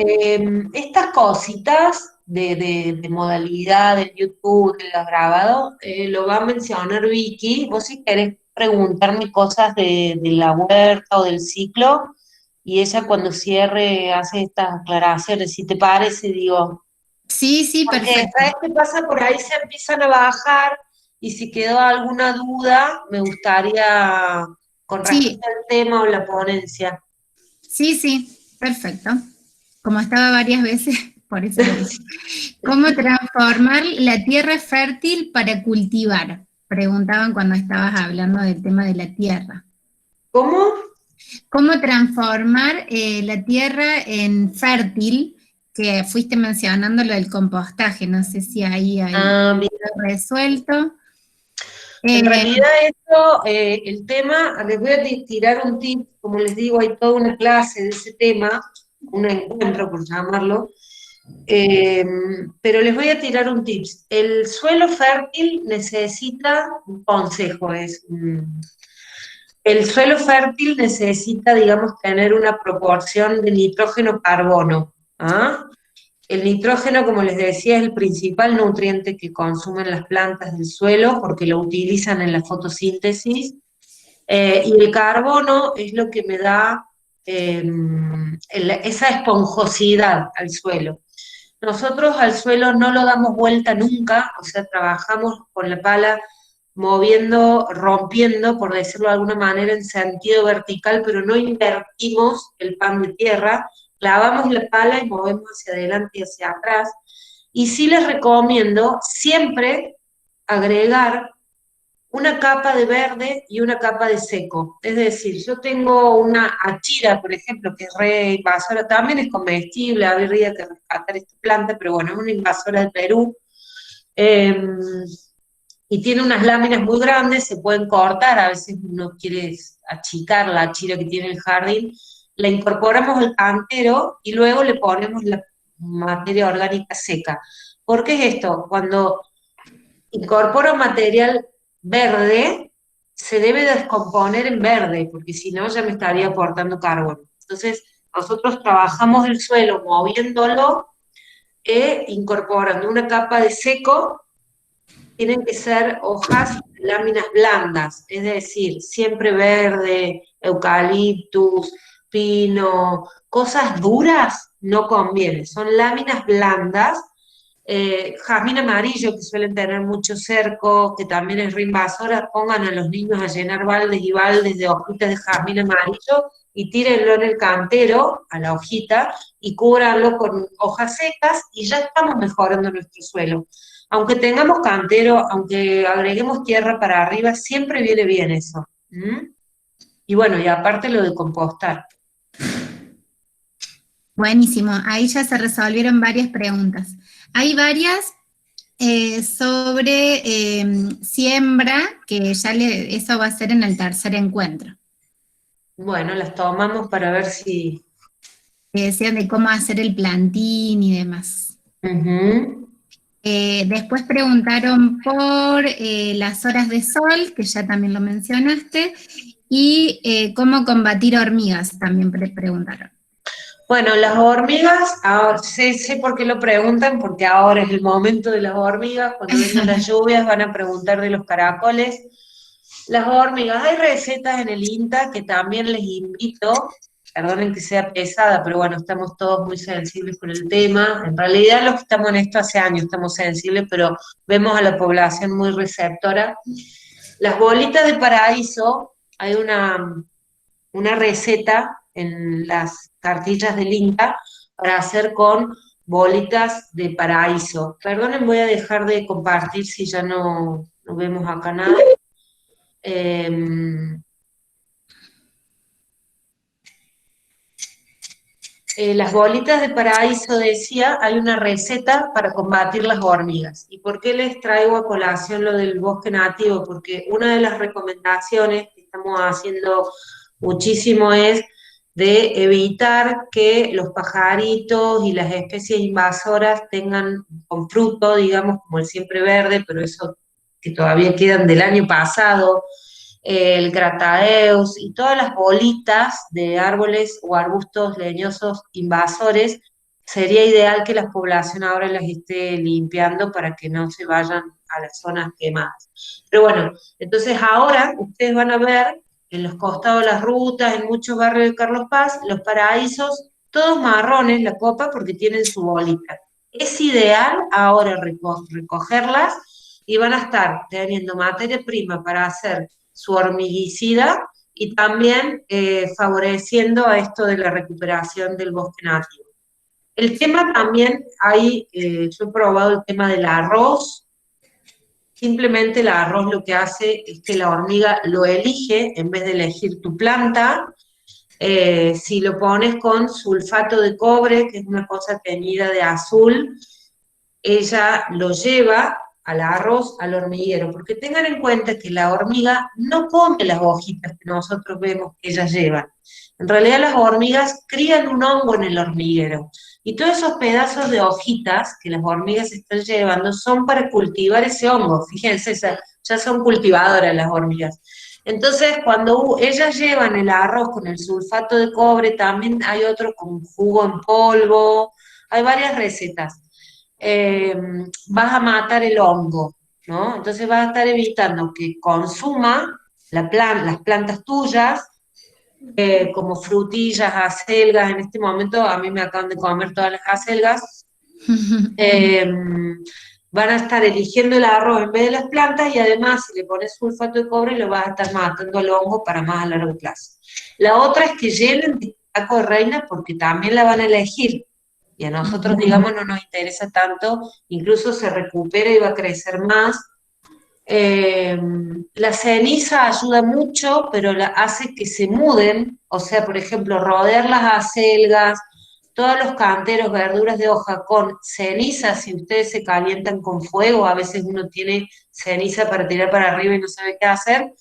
Estas cositas de modalidad del YouTube, de los grabados, lo va a mencionar Vicky. Vos si querés preguntarme cosas de la huerta o del ciclo, y ella cuando cierre hace estas aclaraciones, si te parece, digo. Sí, porque, perfecto. ¿sabes qué pasa? Por ahí se empiezan a bajar, y si quedó alguna duda, me gustaría, con respecto al tema o la ponencia. Sí, perfecto. Como estaba varias veces, por eso lo dije. ¿Cómo transformar la tierra fértil para cultivar? Preguntaban cuando estabas hablando del tema de la tierra. ¿Cómo? ¿Cómo transformar la tierra en fértil? Que fuiste mencionando lo del compostaje, no sé si ahí hay resuelto. En realidad esto, el tema, les voy a tirar un tip, como les digo, hay toda una clase de ese tema, un encuentro por llamarlo, pero les voy a tirar un tip. El suelo fértil necesita, un consejo es, el suelo fértil necesita, digamos, tener una proporción de nitrógeno-carbono, ¿ah? El nitrógeno, como les decía, es el principal nutriente que consumen las plantas del suelo porque lo utilizan en la fotosíntesis, y el carbono es lo que me da esa esponjosidad al suelo. Nosotros al suelo no lo damos vuelta nunca, o sea, trabajamos con la pala moviendo, rompiendo, por decirlo de alguna manera, en sentido vertical, pero no invertimos el pan de tierra, clavamos la pala y movemos hacia adelante y hacia atrás. Y sí les recomiendo siempre agregar una capa de verde y una capa de seco. Es decir, yo tengo una achira, por ejemplo, que es re invasora, también es comestible, habría que rescatar esta planta, pero bueno, es una invasora de Perú, y tiene unas láminas muy grandes, se pueden cortar, a veces uno quiere achicar la achira que tiene el jardín, la incorporamos al cantero y luego le ponemos la materia orgánica seca. ¿Por qué es esto? Cuando incorporo material verde, se debe descomponer en verde, porque si no ya me estaría aportando carbono. Entonces, nosotros trabajamos el suelo moviéndolo e incorporando una capa de seco tienen que ser hojas, láminas blandas, es decir, siempre verde, eucaliptus, pino, cosas duras no conviene, son láminas blandas. Jazmín amarillo, que suelen tener mucho cerco, que también es reinvasora, pongan a los niños a llenar baldes y baldes de hojitas de jazmín amarillo y tírenlo en el cantero, a la hojita, y cúbranlo con hojas secas y ya estamos mejorando nuestro suelo. Aunque tengamos cantero, aunque agreguemos tierra para arriba, siempre viene bien eso. Y bueno, y aparte lo de compostar. Buenísimo, ahí ya se resolvieron varias preguntas. Hay varias sobre siembra, que ya eso va a ser en el tercer encuentro. Bueno, las tomamos para ver si... Decían de cómo hacer el plantín y demás. Después preguntaron por las horas de sol, que ya también lo mencionaste, y cómo combatir hormigas, también preguntaron. Bueno, las hormigas, ahora, sé por qué lo preguntan, porque ahora es el momento de las hormigas, cuando vengan las lluvias van a preguntar de los caracoles. Las hormigas, hay recetas en el INTA que también les invito, perdonen que sea pesada, pero bueno, estamos todos muy sensibles con el tema. En realidad los que estamos en esto hace años estamos sensibles, pero vemos a la población muy receptora. Las bolitas de paraíso, hay una receta en las cartillas del INTA para hacer con bolitas de paraíso. Perdonen, voy a dejar de compartir si ya no vemos acá nada. Las bolitas de paraíso, decía, hay una receta para combatir las hormigas. ¿Y por qué les traigo a colación lo del bosque nativo? Porque una de las recomendaciones que estamos haciendo muchísimo es de evitar que los pajaritos y las especies invasoras tengan con fruto, digamos, como el siempre verde, pero eso que todavía quedan del año pasado, el grataeus y todas las bolitas de árboles o arbustos leñosos invasores, sería ideal que la población ahora las esté limpiando para que no se vayan a las zonas quemadas. Pero bueno, entonces ahora ustedes van a ver en los costados de las rutas, en muchos barrios de Carlos Paz, los paraísos, todos marrones la copa porque tienen su bolita. Es ideal ahora recogerlas y van a estar teniendo materia prima para hacer su hormiguicida y también favoreciendo a esto de la recuperación del bosque nativo. El tema también, yo he probado el tema del arroz. Simplemente el arroz lo que hace es que la hormiga lo elige en vez de elegir tu planta. Si lo pones con sulfato de cobre, que es una cosa teñida de azul, ella lo lleva al arroz, al hormiguero, porque tengan en cuenta que la hormiga no come las hojitas que nosotros vemos que ellas llevan. En realidad las hormigas crían un hongo en el hormiguero, y todos esos pedazos de hojitas que las hormigas están llevando son para cultivar ese hongo. Fíjense, ya son cultivadoras las hormigas. Entonces, cuando ellas llevan el arroz con el sulfato de cobre, también hay otro con jugo en polvo, hay varias recetas. Vas a matar el hongo, ¿no? Entonces vas a estar evitando que consuma las plantas tuyas, como frutillas, acelgas. En este momento a mí me acaban de comer todas las acelgas. Van a estar eligiendo el arroz en vez de las plantas, y además si le pones sulfato de cobre lo vas a estar matando al hongo para más a largo plazo. La otra es que llenen de taco de reina, porque también la van a elegir, y a nosotros, digamos, no nos interesa tanto, incluso se recupera y va a crecer más. La ceniza ayuda mucho, pero hace que se muden, o sea, por ejemplo, rodear las acelgas, todos los canteros, verduras de hoja con ceniza. Si ustedes se calientan con fuego, a veces uno tiene ceniza para tirar para arriba y no sabe qué hacer,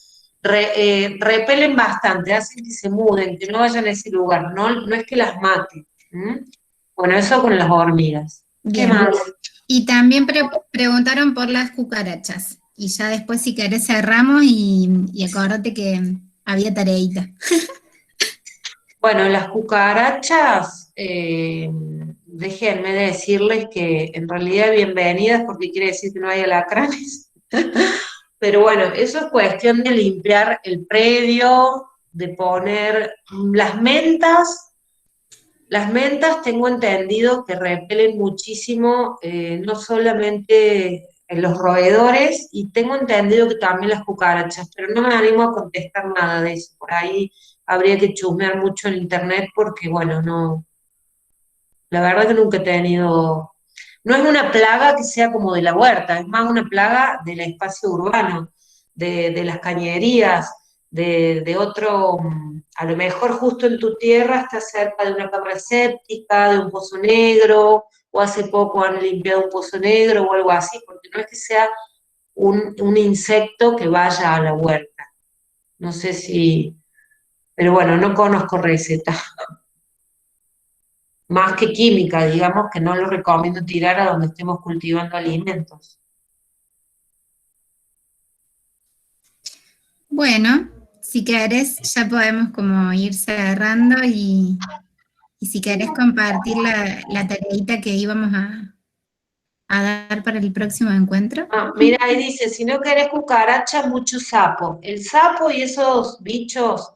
repelen bastante, hacen que se muden, que no vayan a ese lugar, no es que las maten. Bueno, eso con las hormigas. Bien. ¿Qué más? Y también preguntaron por las cucarachas. Y ya después, si querés, cerramos y acordate que había tareita. Bueno, las cucarachas, déjenme decirles que en realidad bienvenidas, porque quiere decir que no hay alacranes. Pero bueno, eso es cuestión de limpiar el predio, de poner las mentas. Las mentas tengo entendido que repelen muchísimo, no solamente en los roedores, y tengo entendido que también las cucarachas, pero no me animo a contestar nada de eso. Por ahí habría que chusmear mucho en internet porque, bueno, no, la verdad que nunca he tenido, no es una plaga que sea como de la huerta, es más una plaga del espacio urbano, de las cañerías, de otro, a lo mejor justo en tu tierra está cerca de una cámara séptica, de un pozo negro, o hace poco han limpiado un pozo negro o algo así, porque no es que sea un insecto que vaya a la huerta. No sé si, pero bueno, no conozco receta. Más que química, digamos que no lo recomiendo tirar a donde estemos cultivando alimentos. Bueno, si querés ya podemos como ir cerrando y si querés compartir la tareita que íbamos a dar para el próximo encuentro. Ah, mira, ahí dice, si no querés cucaracha, mucho sapo. El sapo y esos bichos,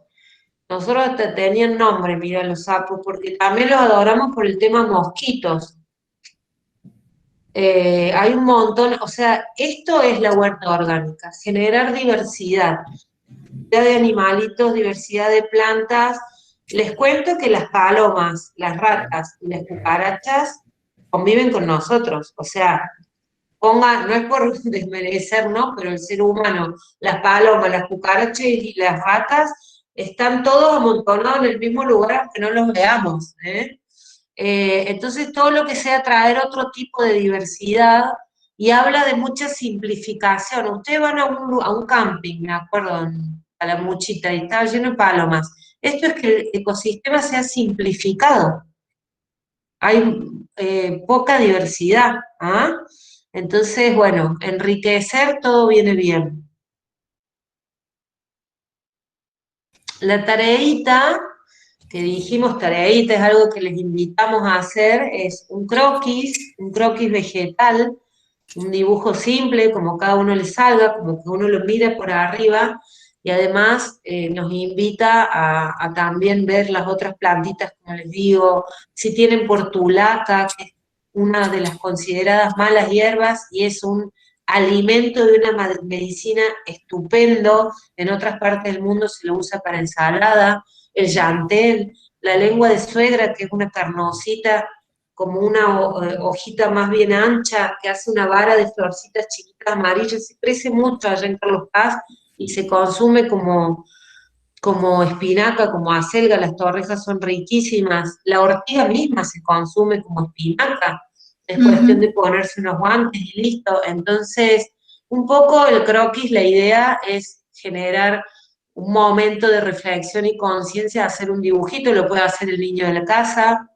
nosotros hasta tenían nombre, mira, los sapos, porque también los adoramos por el tema mosquitos. Hay un montón, o sea, esto es la huerta orgánica, generar diversidad de animalitos, diversidad de plantas. Les cuento que las palomas, las ratas y las cucarachas conviven con nosotros, o sea, no es por desmerecer, ¿no? Pero el ser humano, las palomas, las cucarachas y las ratas están todos amontonados en el mismo lugar aunque no los veamos, ¿eh? Entonces todo lo que sea traer otro tipo de diversidad y habla de mucha simplificación. Ustedes van a un camping, me acuerdo, a la Muchita, y estaba lleno de palomas. Esto es que el ecosistema se ha simplificado. Hay poca diversidad, ¿ah? Entonces, bueno, enriquecer todo viene bien. La tareita, que dijimos tareita, es algo que les invitamos a hacer, es un croquis vegetal, un dibujo simple, como cada uno le salga, como que uno lo mire por arriba, y además nos invita a también ver las otras plantitas, como les digo, si tienen portulaca, que es una de las consideradas malas hierbas, y es un alimento de una medicina estupendo, en otras partes del mundo se lo usa para ensalada, el llantén, la lengua de suegra, que es una carnosita, como una hojita más bien ancha, que hace una vara de florcitas chiquitas amarillas, se crece mucho allá en Carlos Paz y se consume como espinaca, como acelga, las torrejas son riquísimas, la ortiga misma se consume como espinaca, es cuestión de ponerse unos guantes y listo. Entonces, un poco el croquis, la idea es generar un momento de reflexión y conciencia, hacer un dibujito, lo puede hacer el niño de la casa,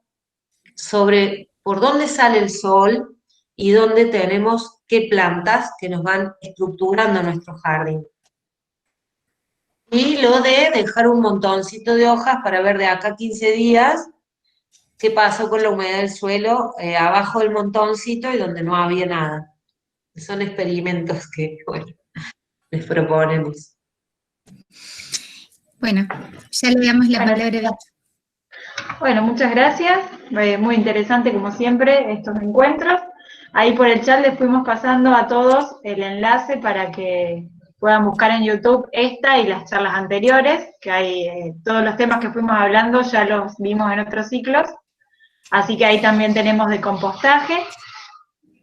sobre por dónde sale el sol y dónde tenemos qué plantas que nos van estructurando nuestro jardín. Y lo de dejar un montoncito de hojas para ver de acá a 15 días qué pasó con la humedad del suelo abajo del montoncito y donde no había nada. Son experimentos que, bueno, les proponemos. Bueno, ya le damos la palabra a Vicky. Bueno, muchas gracias. Muy interesante, como siempre, estos encuentros. Ahí por el chat les fuimos pasando a todos el enlace para que puedan buscar en YouTube esta y las charlas anteriores, que hay todos los temas que fuimos hablando, ya los vimos en otros ciclos. Así que ahí también tenemos de compostaje.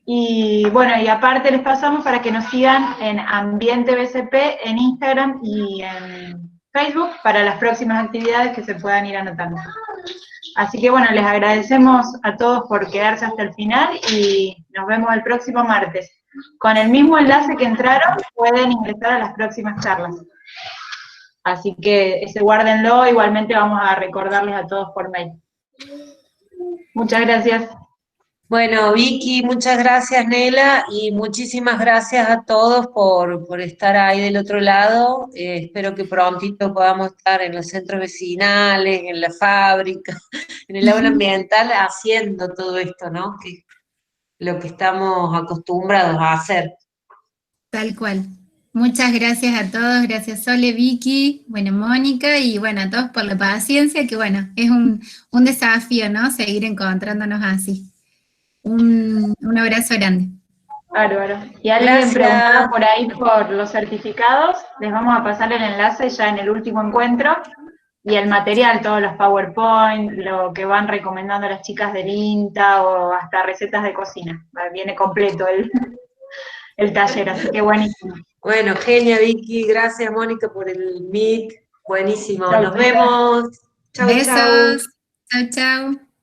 Y bueno, y aparte les pasamos para que nos sigan en Ambiente BCP en Instagram y en Facebook para las próximas actividades que se puedan ir anotando. Así que bueno, les agradecemos a todos por quedarse hasta el final y nos vemos el próximo martes. Con el mismo enlace que entraron, pueden ingresar a las próximas charlas. Así que ese guárdenlo, igualmente vamos a recordarles a todos por mail. Muchas gracias. Bueno, Vicky, muchas gracias, Nela, y muchísimas gracias a todos por estar ahí del otro lado. Espero que prontito podamos estar en los centros vecinales, en la fábrica, en el aula ambiental, haciendo todo esto, ¿no? Que es lo que estamos acostumbrados a hacer. Tal cual. Muchas gracias a todos, gracias Sole, Vicky, bueno, Mónica, y bueno, a todos por la paciencia, que bueno, es un desafío, ¿no? Seguir encontrándonos así. Un abrazo grande. Bárbaro. Y alguien Gracias. preguntaba por ahí por los certificados, les vamos a pasar el enlace ya en el último encuentro, y el material, todos los PowerPoint, lo que van recomendando las chicas del INTA, o hasta recetas de cocina. Viene completo el taller, así que buenísimo. Bueno, genia Vicky, gracias Mónica por el Meet, buenísimo, Chau, nos chicas. vemos. Chau, chau. Besos. Chau, chau.